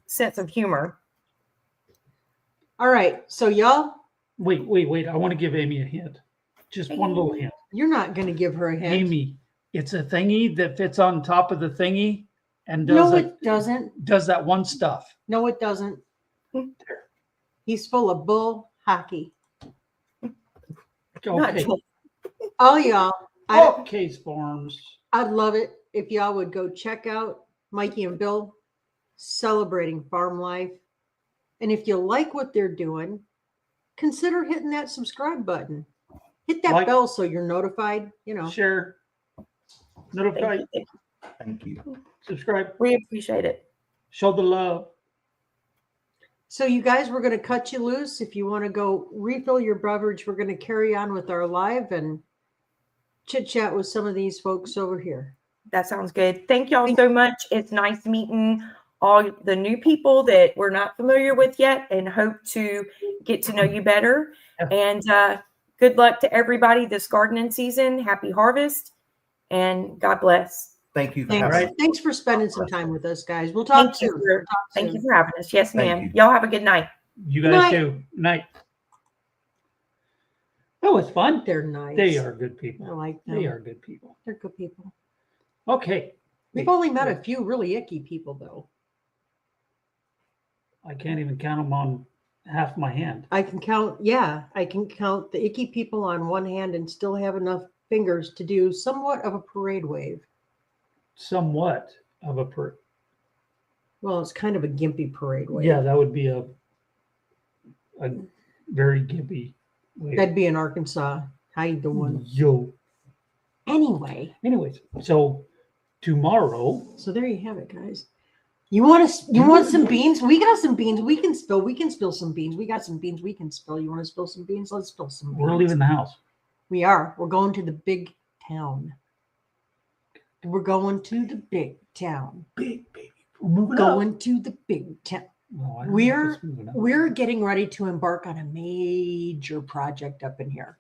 Speaker 3: sense of humor.
Speaker 1: All right, so y'all.
Speaker 2: Wait. I want to give Amy a hint. Just one little hint.
Speaker 1: You're not going to give her a hint.
Speaker 2: Amy, it's a thingy that fits on top of the thingy and does.
Speaker 1: No, it doesn't.
Speaker 2: Does that one stuff.
Speaker 1: No, it doesn't. He's full of bull hockey.
Speaker 2: Okay.
Speaker 1: Oh, y'all.
Speaker 2: Case forms.
Speaker 1: I'd love it if y'all would go check out Mikey and Bill celebrating farm life. And if you like what they're doing, consider hitting that subscribe button. Hit that bell so you're notified.
Speaker 2: Share. Notify.
Speaker 4: Thank you.
Speaker 2: Subscribe.
Speaker 3: We appreciate it.
Speaker 2: Show the love.
Speaker 1: So you guys, we're going to cut you loose. If you want to go refill your beverage, we're going to carry on with our live and chit chat with some of these folks over here.
Speaker 3: That sounds good. Thank y'all so much. It's nice meeting all the new people that we're not familiar with yet, and hope to get to know you better. And good luck to everybody this gardening season. Happy harvest, and God bless.
Speaker 4: Thank you for
Speaker 1: Thanks.
Speaker 4: having us.
Speaker 1: Thanks for spending some time with us, guys. We'll talk soon. We'll talk
Speaker 3: Thank you
Speaker 1: soon.
Speaker 3: for having us. Yes,
Speaker 4: Thank
Speaker 3: ma'am.
Speaker 4: you.
Speaker 3: Y'all have a good night.
Speaker 2: You
Speaker 1: Good
Speaker 2: guys
Speaker 1: night.
Speaker 2: too. Night. That was fun.
Speaker 1: They're nice.
Speaker 2: They are good
Speaker 1: I
Speaker 2: people.
Speaker 1: like them.
Speaker 2: They are good people.
Speaker 1: They're good people.
Speaker 2: Okay.
Speaker 1: We've only met a few really icky people, though.
Speaker 2: I can't even count them on half my hand.
Speaker 1: I can count, yeah, I can count the icky people on one hand and still have enough fingers to do somewhat of a parade wave.
Speaker 2: Somewhat of a
Speaker 1: Well, it's kind of a gimpy parade wave.
Speaker 2: yeah, that would be a very gimpy way.
Speaker 1: That'd be in Arkansas. How you doing?
Speaker 2: Yo.
Speaker 1: Anyway,
Speaker 2: Anyways, so tomorrow,
Speaker 1: so there you have it, guys. You want some beans? We got some beans we can spill. We can spill some beans. We got some beans we can spill. You want to spill some beans? Let's spill some beans.
Speaker 2: we're leaving the house.
Speaker 1: We are. We're going to the big town. We're going to the big town.
Speaker 2: Big baby. We're moving up.
Speaker 1: Going to the big town.
Speaker 2: No, I don't know if it's moving up.
Speaker 1: We're getting ready to embark on a major project up in here.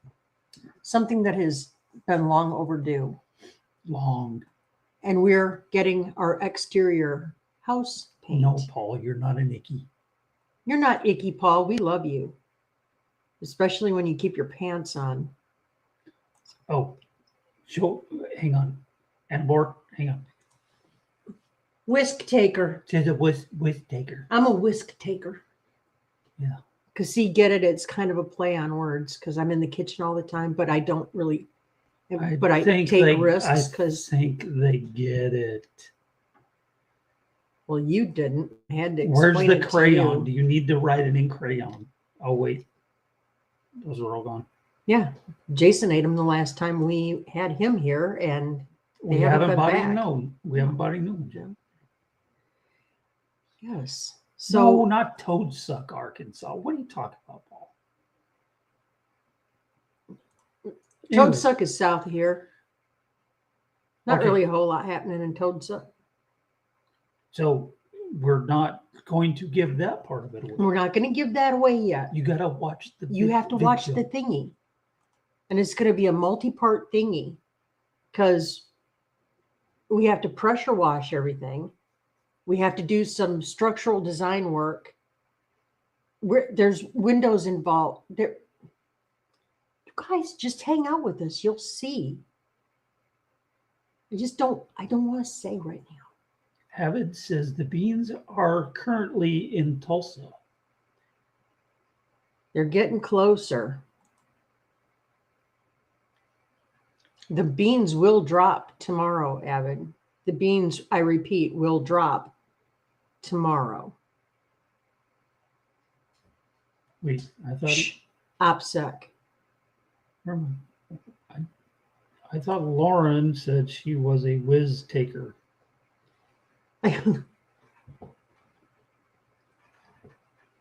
Speaker 1: Something that has been long overdue.
Speaker 2: long.
Speaker 1: And we're getting our exterior house paint.
Speaker 2: No, Paul, you're not an icky.
Speaker 1: You're not icky, Paul. We love you. Especially when you keep your pants on.
Speaker 2: Oh, hang on. And more, hang on.
Speaker 1: Whisk taker.
Speaker 2: She's a whisk taker.
Speaker 1: I'm a whisk taker.
Speaker 2: Yeah.
Speaker 1: Because see, get it? It's kind of a play on words because I'm in the kitchen all the time, but I don't really. But I take risks because.
Speaker 2: I think they get it.
Speaker 1: Well, you didn't. I had to
Speaker 2: Where's
Speaker 1: explain
Speaker 2: the
Speaker 1: it to
Speaker 2: crayon?
Speaker 1: you.
Speaker 2: Do you need to write it in crayon? Oh, wait. Those are all gone.
Speaker 1: Yeah. Jason ate them the last time we had him here, and
Speaker 2: We
Speaker 1: haven't
Speaker 2: haven't
Speaker 1: been
Speaker 2: bought
Speaker 1: back.
Speaker 2: any known. We haven't bought any new ones yet.
Speaker 1: yes.
Speaker 2: No,
Speaker 1: So
Speaker 2: not Toadsuck, Arkansas. What are you talking about, Paul? Anyway,
Speaker 1: Toadsuck is south of here. Not
Speaker 2: Okay.
Speaker 1: really a whole lot happening in Toadsuck.
Speaker 2: so we're not going to give that part of it away.
Speaker 1: We're not going to give that away yet.
Speaker 2: You got to watch the
Speaker 1: You have to watch the
Speaker 2: video.
Speaker 1: thingy. And it's going to be a multi-part thingy because we have to pressure wash everything. We have to do some structural design work. There's windows involved. You guys just hang out with us. You'll see. I don't want to say right now.
Speaker 2: Avid says the beans are currently in Tulsa.
Speaker 1: They're getting closer. The beans will drop tomorrow, Avid. The beans, I repeat, will drop tomorrow.
Speaker 2: Wait, I thought
Speaker 1: Shh. OPSEC.
Speaker 2: I thought Lauren said she was a whiz taker.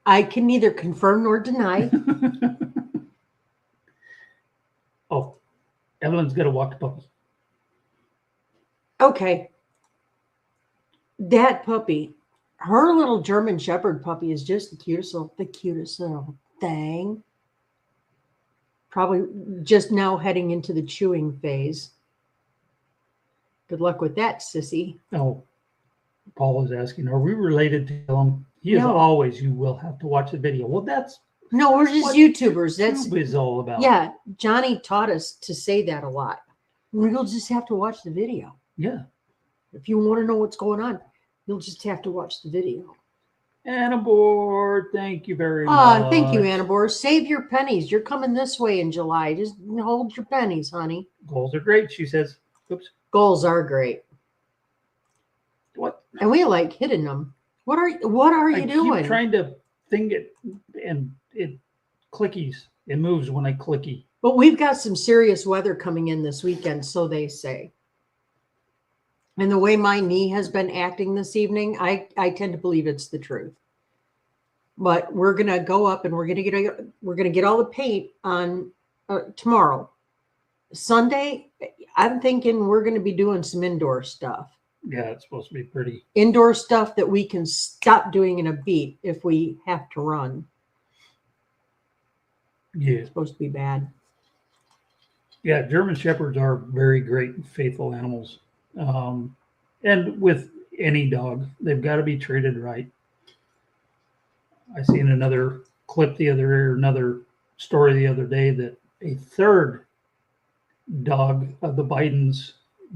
Speaker 1: I can neither confirm nor deny.
Speaker 2: Oh, Evelyn's got to walk the puppy.
Speaker 1: Okay. That puppy, her little German Shepherd puppy is just the cutest little thing. Probably just now heading into the chewing phase. Good luck with that, sissy.
Speaker 2: Oh, Paul is asking, are we related to him? He is
Speaker 1: No.
Speaker 2: always, you will have to watch the video. Well, that's
Speaker 1: No, we're just
Speaker 2: what
Speaker 1: YouTubers. That's
Speaker 2: YouTube is all about.
Speaker 1: yeah. Johnny taught us to say that a lot. You'll just have to watch the video.
Speaker 2: Yeah.
Speaker 1: If you want to know what's going on, you'll just have to watch the video.
Speaker 2: Annabore, thank you very much.
Speaker 1: Ah, thank you, Annabore. Save your pennies. You're coming this way in July. Just hold your pennies, honey.
Speaker 2: Goals are great, she says. Oops.
Speaker 1: Goals are great,
Speaker 2: What?
Speaker 1: and we like hitting them. What are you
Speaker 2: I
Speaker 1: doing?
Speaker 2: keep trying to think it, and it clickies. It moves when I clicky.
Speaker 1: But we've got some serious weather coming in this weekend, so they say. And the way my knee has been acting this evening, I tend to believe it's the truth. But we're gonna go up and we're gonna get all the paint on tomorrow. Sunday, I'm thinking we're gonna be doing some indoor stuff.
Speaker 2: Yeah, it's supposed to be pretty.
Speaker 1: Indoor stuff that we can stop doing in a beat if we have to run.
Speaker 2: Yeah.
Speaker 1: It's supposed to be bad.
Speaker 2: Yeah, German Shepherds are very great and faithful animals. And with any dog, they've got to be treated right. I seen another clip another story the other day that a third dog of the Bidens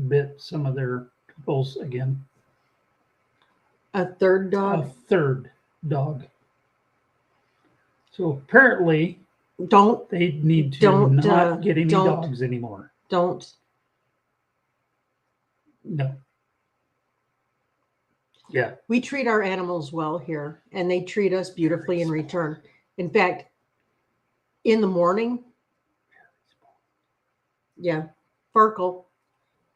Speaker 2: bit some of their peoples again.
Speaker 1: A third
Speaker 2: A
Speaker 1: dog?
Speaker 2: third dog. So apparently
Speaker 1: Don't,
Speaker 2: they need to
Speaker 1: Don't,
Speaker 2: not get any
Speaker 1: don't.
Speaker 2: dogs anymore.
Speaker 1: don't.
Speaker 2: No. Yeah.
Speaker 1: We treat our animals well here, and they treat us beautifully in return. In fact, in the morning, yeah, Farkle,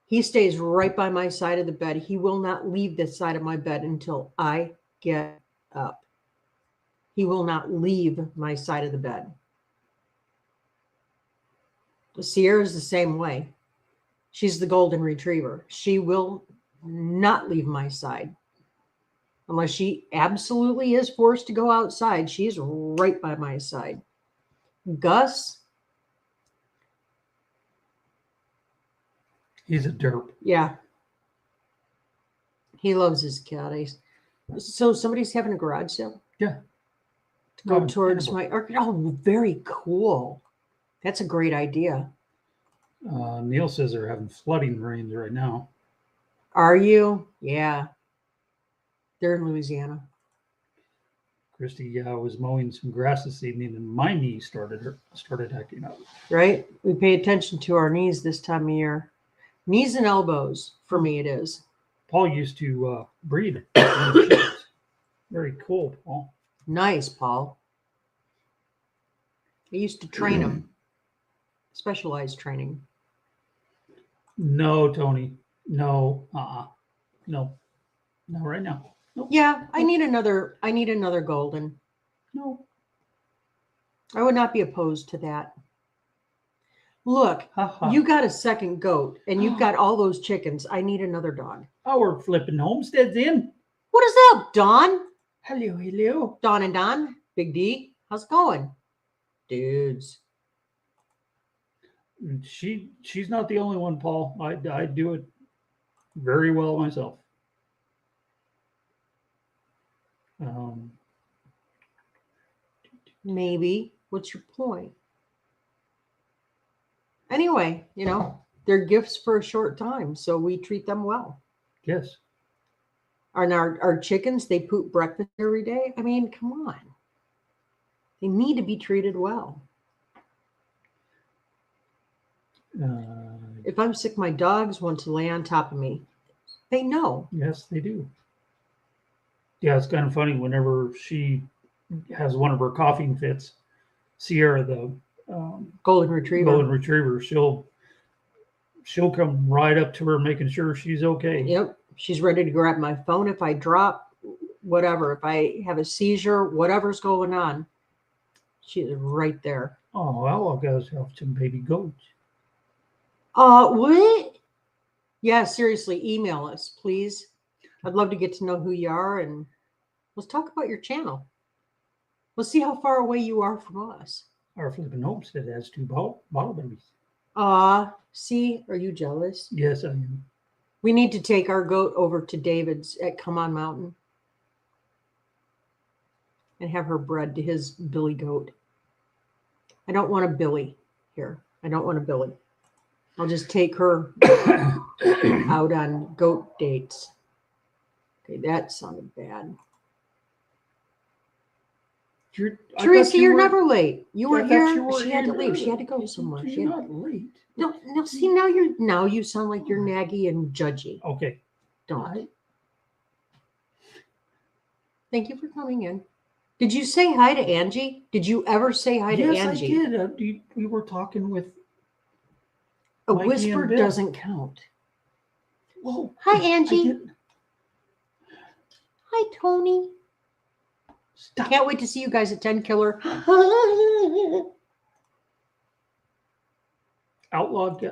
Speaker 1: he stays right by my side of the bed. He will not leave this side of my bed until I get up. He will not leave my side of the bed. Sierra's the same way. She's the golden retriever. She will not leave my side. Unless she absolutely is forced to go outside, she's right by my side. Gus,
Speaker 2: He's a derp.
Speaker 1: yeah. He loves his cat. So somebody's having a garage sale?
Speaker 2: Yeah.
Speaker 1: To go
Speaker 2: Oh,
Speaker 1: towards
Speaker 2: incredible.
Speaker 1: my, oh, very cool. That's a great idea.
Speaker 2: Neil says they're having flooding rains right now.
Speaker 1: Are you? Yeah. They're in Louisiana.
Speaker 2: Christy was mowing some grass this evening, and my knee started acting up.
Speaker 1: Right? We pay attention to our knees this time of year. Knees and elbows, for me, it is.
Speaker 2: Paul used to breed. Very cool, Paul.
Speaker 1: Nice, Paul. I used to train him. Specialized training.
Speaker 2: No, Tony. No. No. Not right now. Nope.
Speaker 1: Yeah, I need another golden.
Speaker 2: No.
Speaker 1: I would not be opposed to that. Look, you got a second goat and you've got all those chickens. I need another dog.
Speaker 2: Our flipping homestead's in.
Speaker 1: What is up, Don?
Speaker 2: Hello, hello.
Speaker 1: Don and Don, Big D, how's it going? Dudes.
Speaker 2: She's not the only one, Paul. I do it very well myself.
Speaker 1: Maybe. What's your point? Anyway, they're gifts for a short time, so we treat them well.
Speaker 2: Yes.
Speaker 1: And our chickens, they poop breakfast every day. I mean, come on. They need to be treated well. If I'm sick, my dogs want to lay on top of me. They know.
Speaker 2: Yes, they do. Yeah, it's kind of funny. Whenever she has one of her coughing fits, Sierra, the
Speaker 1: Golden Retriever.
Speaker 2: she'll come right up to her, making sure she's okay.
Speaker 1: Yep. She's ready to grab my phone if I drop, whatever. If I have a seizure, whatever's going on, she's right there.
Speaker 2: Oh, well, I gotta have some baby goats.
Speaker 1: What? Yeah, seriously, email us, please. I'd love to get to know who you are, and let's talk about your channel. Let's see how far away you are from us.
Speaker 2: Our flipping homestead has 2 bottle babies.
Speaker 1: See, are you jealous?
Speaker 2: Yes, I am.
Speaker 1: We need to take our goat over to David's at Come On Mountain and have her bred to his Billy goat. I don't want a Billy here. I don't want a Billy. I'll just take her out on goat dates. Okay, that sounded bad. Teresa, you're never late. You were here. She had to leave. She had to go somewhere.
Speaker 2: You're not late.
Speaker 1: No. See, now you sound like you're naggy and judgy.
Speaker 2: Okay.
Speaker 1: Don't. Thank you for coming in. Did you say hi to Angie? Did you ever say hi to Angie?
Speaker 2: Yes, I did. We were talking with.
Speaker 1: A
Speaker 2: Mikey
Speaker 1: whisper
Speaker 2: and Bill.
Speaker 1: doesn't count.
Speaker 2: Well,
Speaker 1: Hi, Angie. Hi, Tony.
Speaker 2: Stop.
Speaker 1: Can't wait to see you guys at 10 Killer.
Speaker 2: Outlawed.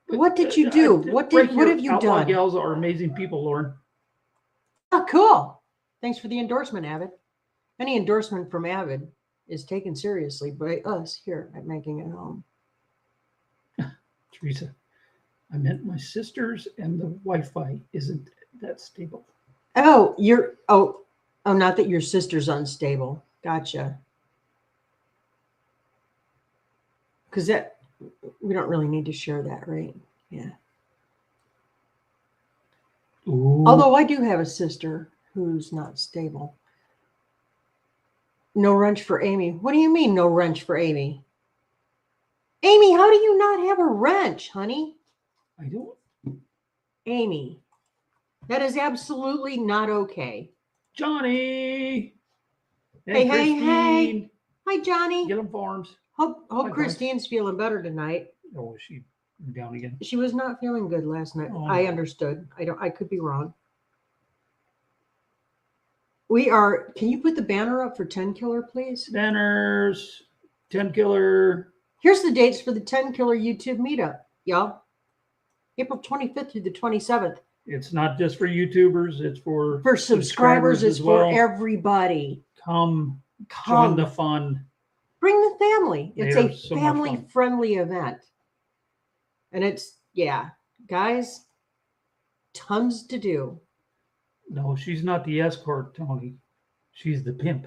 Speaker 1: What did you do? What have you
Speaker 2: Outlaw
Speaker 1: done?
Speaker 2: gals are amazing people, Lauren.
Speaker 1: Oh, cool. Thanks for the endorsement, Avid. Any endorsement from Avid is taken seriously by us here at Making It Home.
Speaker 2: Teresa, I meant my sisters and the Wi-Fi isn't that stable.
Speaker 1: Oh, not that your sister's unstable. Gotcha. Because we don't really need to share that, right? Yeah.
Speaker 2: Ooh.
Speaker 1: Although I do have a sister who's not stable. No wrench for Amy. What do you mean, no wrench for Amy? Amy, how do you not have a wrench, honey?
Speaker 2: I don't.
Speaker 1: Amy, that is absolutely not okay.
Speaker 2: Johnny.
Speaker 1: Hey,
Speaker 2: And
Speaker 1: hey, hey.
Speaker 2: Christine.
Speaker 1: Hi, Johnny.
Speaker 2: Get them farms.
Speaker 1: Hope
Speaker 2: Hi, guys.
Speaker 1: Christine's feeling better tonight.
Speaker 2: Oh, is she down again?
Speaker 1: She was not feeling good last night.
Speaker 2: Oh,
Speaker 1: I
Speaker 2: no.
Speaker 1: understood. I could be wrong. Can you put the banner up for 10 Killer, please?
Speaker 2: Banners. 10 Killer.
Speaker 1: Here's the dates for the 10 Killer YouTube meetup, y'all. April 25th through the 27th.
Speaker 2: It's not just for YouTubers. It's for
Speaker 1: subscribers. It's
Speaker 2: as well.
Speaker 1: for everybody.
Speaker 2: Come. Join the fun.
Speaker 1: Bring the family. It's
Speaker 2: They are
Speaker 1: a
Speaker 2: so much fun.
Speaker 1: family-friendly event. And guys, tons to do.
Speaker 2: No, she's not the escort, Tony. She's the pimp.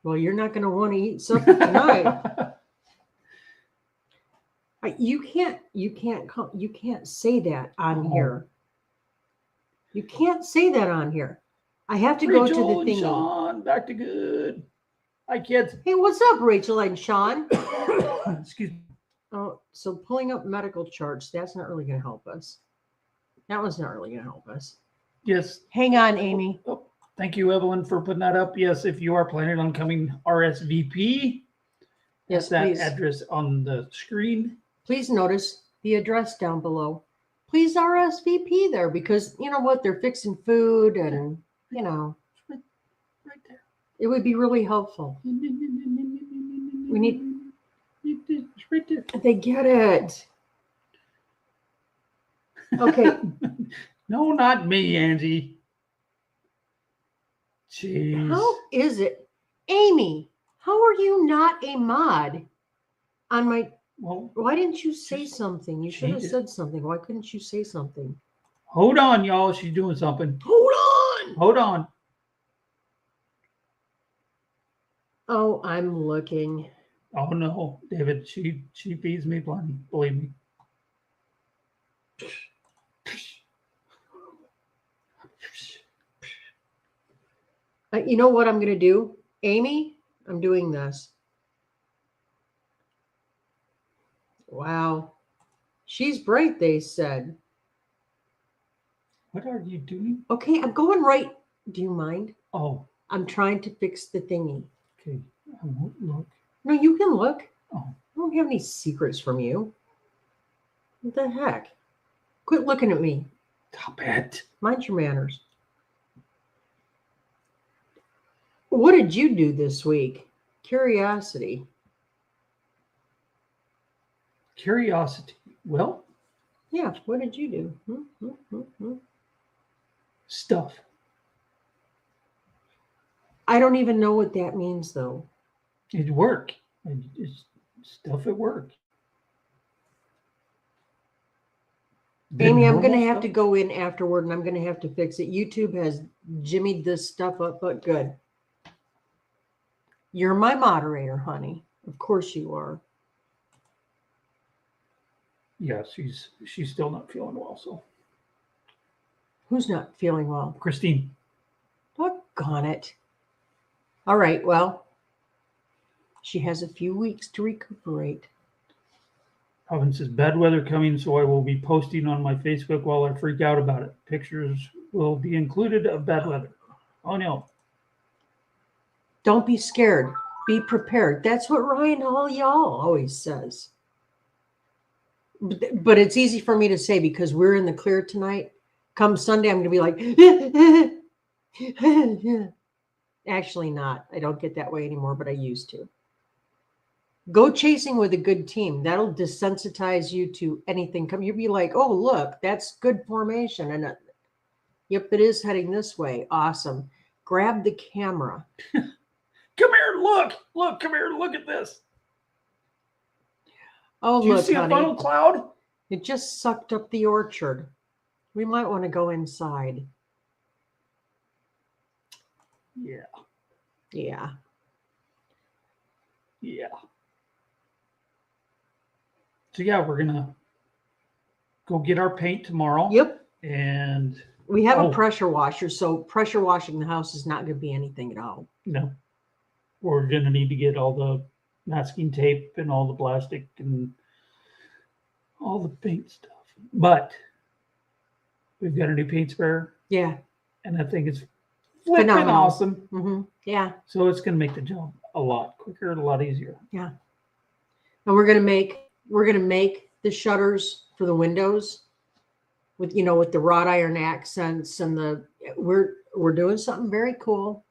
Speaker 1: Well, you're not going to want to eat supper tonight. You can't say that on here. You can't say that on here. I have to go to the
Speaker 2: Rachel and
Speaker 1: thingy.
Speaker 2: Sean, back to good. Hi, kids.
Speaker 1: Hey, what's up, Rachel and Sean?
Speaker 2: Excuse me.
Speaker 1: Oh, so pulling up medical charts, that's not really going to help us. That one's not really going to help us.
Speaker 2: Yes.
Speaker 1: Hang on, Amy.
Speaker 2: Oh, thank you, Evelyn, for putting that up. Yes, if you are planning on coming RSVP,
Speaker 1: Yes,
Speaker 2: that
Speaker 1: please.
Speaker 2: address on the screen.
Speaker 1: Please notice the address down below. Please RSVP there because you know what? They're fixing food and,
Speaker 2: Right there.
Speaker 1: it would be really helpful.
Speaker 2: We need it's right there.
Speaker 1: They get it. Okay.
Speaker 2: No, not me, Angie. Jeez.
Speaker 1: How is it? Amy, how are you not a mod on my...
Speaker 2: Well,
Speaker 1: Why didn't you say something? You should have
Speaker 2: did.
Speaker 1: said something. Why couldn't you say something?
Speaker 2: hold on, y'all. She's doing something.
Speaker 1: Hold on.
Speaker 2: Hold on.
Speaker 1: Oh, I'm looking.
Speaker 2: Oh no, David, she feeds me plenty, believe me.
Speaker 1: You know what I'm going to do? Amy, I'm doing this. Wow. She's bright, they said.
Speaker 2: What are you doing?
Speaker 1: Okay, I'm going right. Do you mind?
Speaker 2: Oh,
Speaker 1: I'm trying to fix the thingy.
Speaker 2: okay. I won't look.
Speaker 1: No, you can look.
Speaker 2: Oh.
Speaker 1: I don't have any secrets from you. What the heck? Quit looking at me.
Speaker 2: Stop it.
Speaker 1: Mind your manners. What did you do this week? Curiosity.
Speaker 2: Curiosity. Well,
Speaker 1: Yeah, what did you do?
Speaker 2: stuff.
Speaker 1: I don't even know what that means, though.
Speaker 2: It's work. It's stuff at work. The
Speaker 1: Amy, I'm going to
Speaker 2: normal
Speaker 1: have to
Speaker 2: stuff.
Speaker 1: go in afterward and I'm going to have to fix it. YouTube has jimmied this stuff up, but good. You're my moderator, honey. Of course you are.
Speaker 2: Yeah, she's still not feeling well. So,
Speaker 1: Who's not feeling well?
Speaker 2: Christine.
Speaker 1: Doggone it. All right, well, she has a few weeks to recuperate.
Speaker 2: Robin says, bad weather coming, so I will be posting on my Facebook while I freak out about it. Pictures will be included of bad weather. Oh, no.
Speaker 1: Don't be scared. Be prepared. That's what Ryan Hall y'all always says. But it's easy for me to say because we're in the clear tonight. Come Sunday, I'm going to be like, actually not. I don't get that way anymore, but I used to. Go chasing with a good team. That'll desensitize you to anything. You'll be like, oh, look, that's good formation. And yep, it is heading this way. Awesome. Grab the camera.
Speaker 2: Look, come here. Look at this.
Speaker 1: Oh,
Speaker 2: Do you
Speaker 1: look,
Speaker 2: see a
Speaker 1: honey.
Speaker 2: funnel cloud?
Speaker 1: It just sucked up the orchard. We might want to go inside.
Speaker 2: Yeah.
Speaker 1: Yeah.
Speaker 2: Yeah. So yeah, we're gonna go get our paint tomorrow.
Speaker 1: Yep.
Speaker 2: And
Speaker 1: We have
Speaker 2: Oh.
Speaker 1: a pressure washer, so pressure washing the house is not going to be anything at all.
Speaker 2: no, we're gonna need to get all the masking tape and all the plastic and all the paint stuff. But we've got a new paint sprayer,
Speaker 1: Yeah.
Speaker 2: and that thing is flipping
Speaker 1: Phenomenal.
Speaker 2: awesome.
Speaker 1: Mm-hmm. Yeah.
Speaker 2: So it's gonna make the job a lot quicker and a lot easier.
Speaker 1: Yeah. And we're gonna make the shutters for the windows with with the wrought iron accents and we're doing something very cool.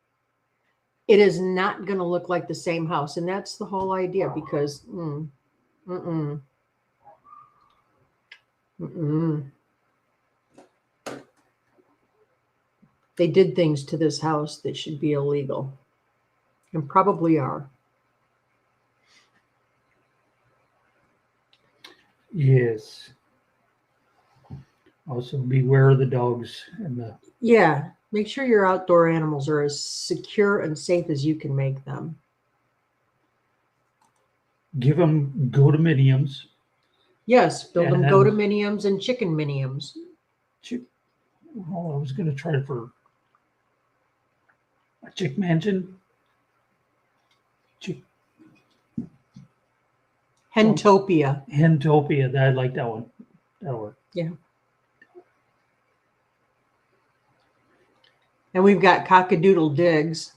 Speaker 1: It is not gonna look like the same house, and that's the whole idea because they did things to this house that should be illegal and probably are.
Speaker 2: Yes. Also beware of the dogs and the
Speaker 1: Yeah. Make sure your outdoor animals are as secure and safe as you can make them.
Speaker 2: give them godominiums.
Speaker 1: Yes, build them
Speaker 2: And-
Speaker 1: godominiums and chicken miniums.
Speaker 2: Oh, I was gonna try for a chick mansion.
Speaker 1: Hentopia.
Speaker 2: Hentopia. I like that one. That'll work.
Speaker 1: And we've got cockadoodle digs.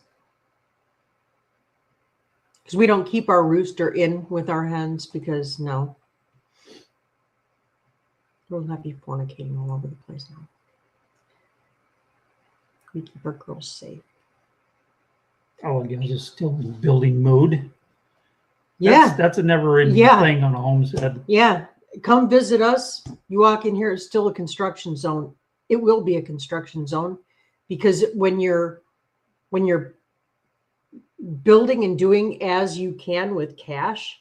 Speaker 1: Because we don't keep our rooster in with our hens because no. We'll not be fornicating all over the place now. We keep our girls safe.
Speaker 2: Oh, I guess it's still in building mode.
Speaker 1: Yeah.
Speaker 2: That's a never-ending
Speaker 1: Yeah.
Speaker 2: thing on a homestead.
Speaker 1: Yeah. Come visit us. You walk in here, it's still a construction zone. It will be a construction zone because when you're building and doing as you can with cash,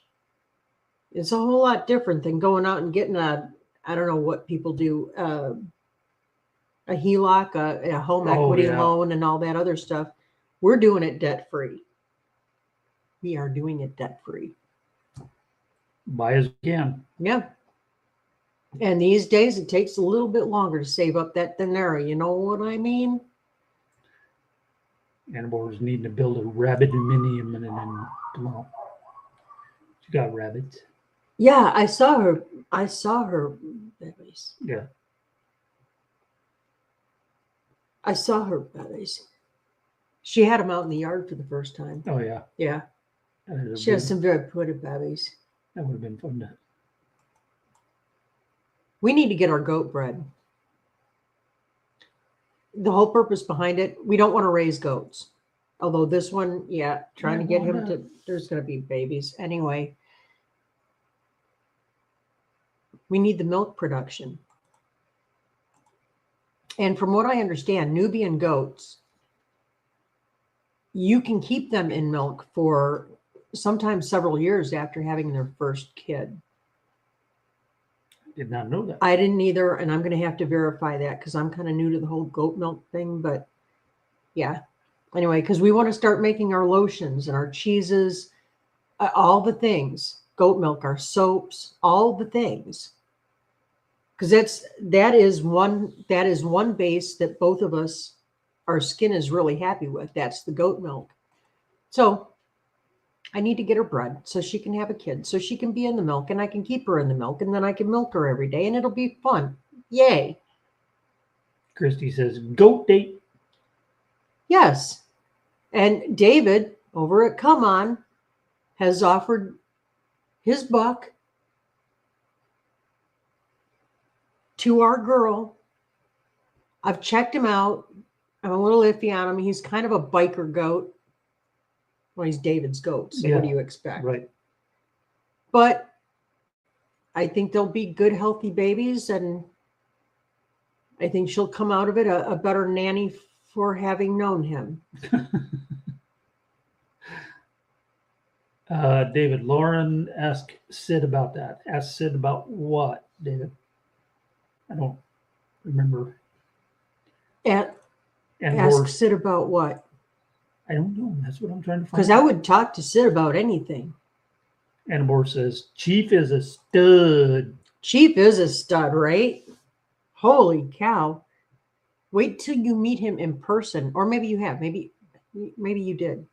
Speaker 1: it's a whole lot different than going out and getting I don't know what people do, a HELOC, a home equity
Speaker 2: yeah.
Speaker 1: loan and all that other stuff. We're doing it debt free. We are doing it debt free.
Speaker 2: Buy as you can.
Speaker 1: Yeah. And these days it takes a little bit longer to save up that dinero. You know what I mean?
Speaker 2: And we're needing to build a rabbit dominium and then tomorrow. She got rabbits.
Speaker 1: Yeah, I saw her babies.
Speaker 2: Yeah.
Speaker 1: I saw her babies. She had them out in the yard for the first time.
Speaker 2: Oh yeah.
Speaker 1: Yeah.
Speaker 2: That
Speaker 1: She has some very pretty babies.
Speaker 2: would have been fun to.
Speaker 1: We need to get our goat bred. The whole purpose behind it, we don't want to raise goats. Although this one, trying to get
Speaker 2: why
Speaker 1: him
Speaker 2: not?
Speaker 1: to, there's going to be babies. Anyway, we need the milk production. And from what I understand, Nubian goats, you can keep them in milk for sometimes several years after having their first kid.
Speaker 2: Did not know that.
Speaker 1: I didn't either, and I'm going to have to verify that because I'm kind of new to the whole goat milk thing. But yeah, anyway, because we want to start making our lotions and our cheeses, all the things, goat milk, our soaps, all the things. Because that is one base that both of us, our skin is really happy with. That's the goat milk. So I need to get her bred so she can have a kid, so she can be in the milk and I can keep her in the milk and then I can milk her every day and it'll be fun. Yay.
Speaker 2: Christy says, goat date.
Speaker 1: Yes. And David over at Come On has offered his buck to our girl. I've checked him out. I'm a little iffy on him. He's kind of a biker goat. Well, he's David's goat, so what do
Speaker 2: Yeah,
Speaker 1: you expect?
Speaker 2: Right.
Speaker 1: But I think they'll be good, healthy babies, and I think she'll come out of it a better nanny for having known him.
Speaker 2: David, Lauren asked Sid about that. Asked Sid about what, David? I don't remember.
Speaker 1: And
Speaker 2: And
Speaker 1: ask
Speaker 2: or,
Speaker 1: Sid about what?
Speaker 2: I don't know. That's what I'm trying to find.
Speaker 1: Because I would talk to Sid about anything.
Speaker 2: And Moore says, Chief is a stud.
Speaker 1: Chief is a stud, right? Holy cow. Wait till you meet him in person. Or maybe you have. Maybe you did.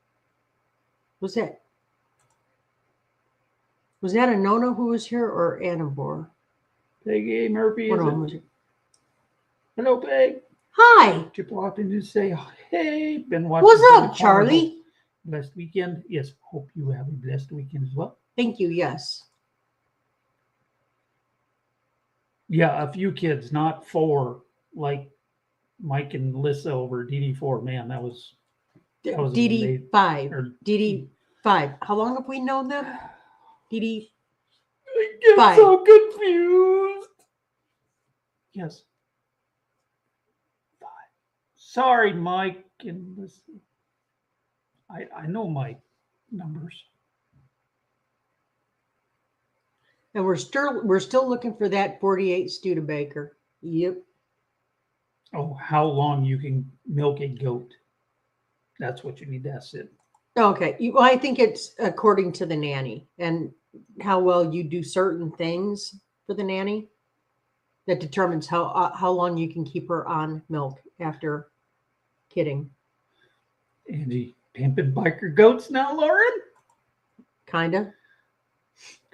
Speaker 1: Was that a Nona who was here or Annabore?
Speaker 2: Peggy Murphy
Speaker 1: One
Speaker 2: is
Speaker 1: of them
Speaker 2: it?
Speaker 1: was here.
Speaker 2: Hello, Peg.
Speaker 1: Hi.
Speaker 2: Chip walked in to say, hey, been watching.
Speaker 1: What's
Speaker 2: David
Speaker 1: up,
Speaker 2: Palmer.
Speaker 1: Charlie?
Speaker 2: Blessed weekend. Yes, hope you have a blessed weekend as well.
Speaker 1: Thank you. Yes.
Speaker 2: Yeah, a few kids, not 4, like Mike and Lissa over DD4. Man, that was amazing.
Speaker 1: DD5.
Speaker 2: Or
Speaker 1: DD5. How long have we known them? DD.
Speaker 2: I get
Speaker 1: 5.
Speaker 2: so confused. Yes. 5. Sorry, Mike and Lissa. I know my numbers.
Speaker 1: And we're still looking for that 48 Studebaker. Yep.
Speaker 2: Oh, how long you can milk a goat? That's what you need to ask it.
Speaker 1: Okay. Well, I think it's according to the nanny and how well you do certain things for the nanny that determines how long you can keep her on milk after kidding.
Speaker 2: Angie, pimping biker goats now, Lauren?
Speaker 1: Kinda.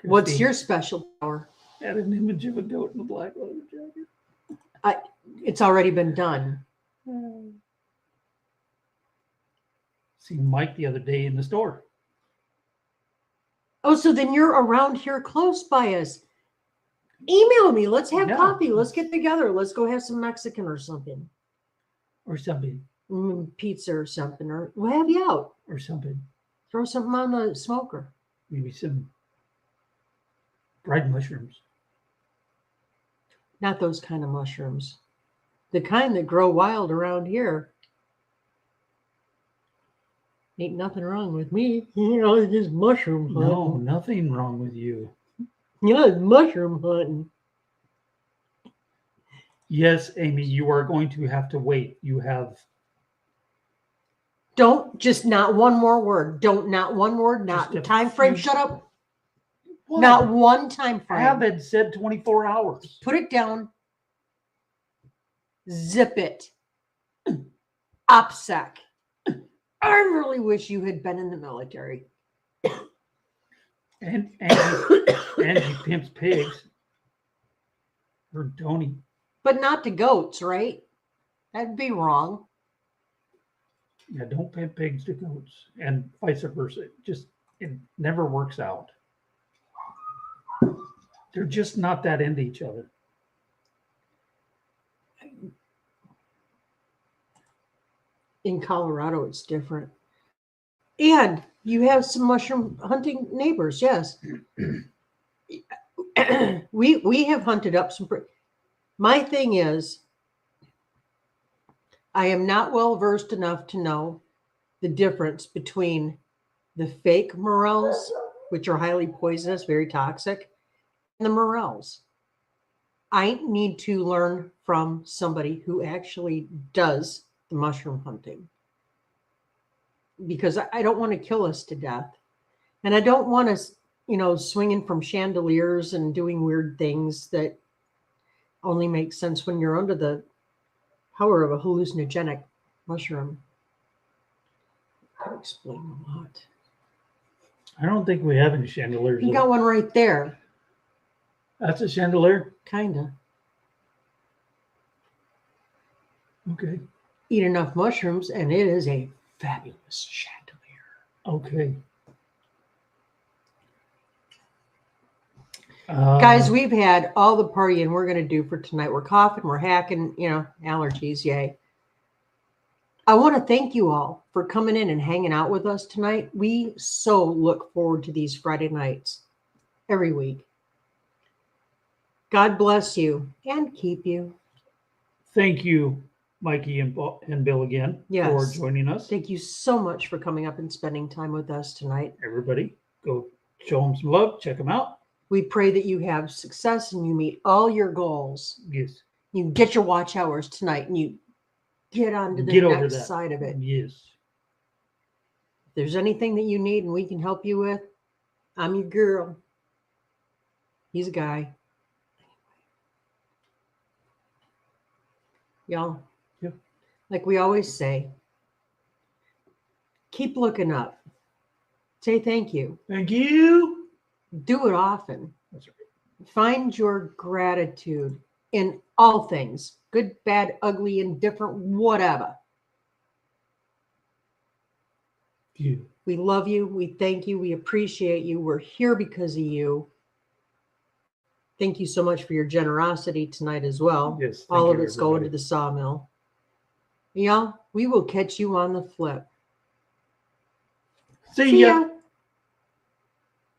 Speaker 1: What's
Speaker 2: Christine
Speaker 1: your special power?
Speaker 2: had an image of a goat in a black leather jacket.
Speaker 1: It's already been done.
Speaker 2: Seen Mike the other day in the store.
Speaker 1: Oh, so then you're around here close by us. Email me. Let's have
Speaker 2: Yeah.
Speaker 1: coffee. Let's get together. Let's go have some Mexican or something.
Speaker 2: Or something.
Speaker 1: Pizza or something. Or we'll have you out.
Speaker 2: Or something.
Speaker 1: Throw something on the smoker.
Speaker 2: Maybe some dried mushrooms.
Speaker 1: Not those kind of mushrooms. The kind that grow wild around here. Ain't nothing wrong with me. You know, it's just mushroom hunting.
Speaker 2: No, nothing wrong with you.
Speaker 1: Yeah, it's mushroom hunting.
Speaker 2: Yes, Amy, you are going to have to wait. You have
Speaker 1: Don't just not one more word. Don't not one word. Not
Speaker 2: Just a
Speaker 1: time frame.
Speaker 2: few-
Speaker 1: Shut up.
Speaker 2: what?
Speaker 1: Not one time frame.
Speaker 2: Avid said 24 hours.
Speaker 1: Put it down. Zip it. OPSEC. I really wish you had been in the military.
Speaker 2: And Angie pimps pigs. Or Tony.
Speaker 1: But not to goats, right? That'd be wrong.
Speaker 2: Yeah, don't pimp pigs to goats. And vice versa. It never works out. They're just not that into each other.
Speaker 1: In Colorado, it's different. And you have some mushroom hunting neighbors, yes. we have hunted up some. My thing is, I am not well versed enough to know the difference between the fake morels, which are highly poisonous, very toxic, and the morels. I need to learn from somebody who actually does the mushroom hunting, because I don't want to kill us to death. And I don't want us, swinging from chandeliers and doing weird things that only make sense when you're under the power of a hallucinogenic mushroom. I can explain a lot.
Speaker 2: I don't think we have any chandeliers.
Speaker 1: You got one right there.
Speaker 2: That's a chandelier?
Speaker 1: Kinda.
Speaker 2: Okay.
Speaker 1: Eat enough mushrooms and it is a fabulous chandelier.
Speaker 2: Okay.
Speaker 1: Guys, we've had all the partying we're going to do for tonight. We're coughing, we're hacking, allergies, yay. I want to thank you all for coming in and hanging out with us tonight. We so look forward to these Friday nights every week. God bless you and keep you.
Speaker 2: Thank you, Mikey and Bill again
Speaker 1: Yes.
Speaker 2: for joining us.
Speaker 1: Thank you so much for coming up and spending time with us tonight.
Speaker 2: Everybody. Go show them some love. Check them out.
Speaker 1: We pray that you have success and you meet all your goals.
Speaker 2: Yes.
Speaker 1: You get your watch hours tonight and you get on to the
Speaker 2: Get over
Speaker 1: next
Speaker 2: that.
Speaker 1: side of it.
Speaker 2: Yes.
Speaker 1: If there's anything that you need and we can help you with, I'm your girl. He's a guy. Y'all,
Speaker 2: Yeah.
Speaker 1: like we always say, keep looking up. Say thank you.
Speaker 2: Thank you.
Speaker 1: Do it often.
Speaker 2: That's right.
Speaker 1: Find your gratitude in all things, good, bad, ugly, indifferent, whatever.
Speaker 2: You.
Speaker 1: We love you. We thank you. We appreciate you. We're here because of you. Thank you so much for your generosity tonight as well.
Speaker 2: Yes. Thank
Speaker 1: All of
Speaker 2: you,
Speaker 1: it's going to
Speaker 2: everybody.
Speaker 1: the sawmill. Y'all, we will catch you on the flip.
Speaker 2: See
Speaker 1: See
Speaker 2: ya.
Speaker 1: ya.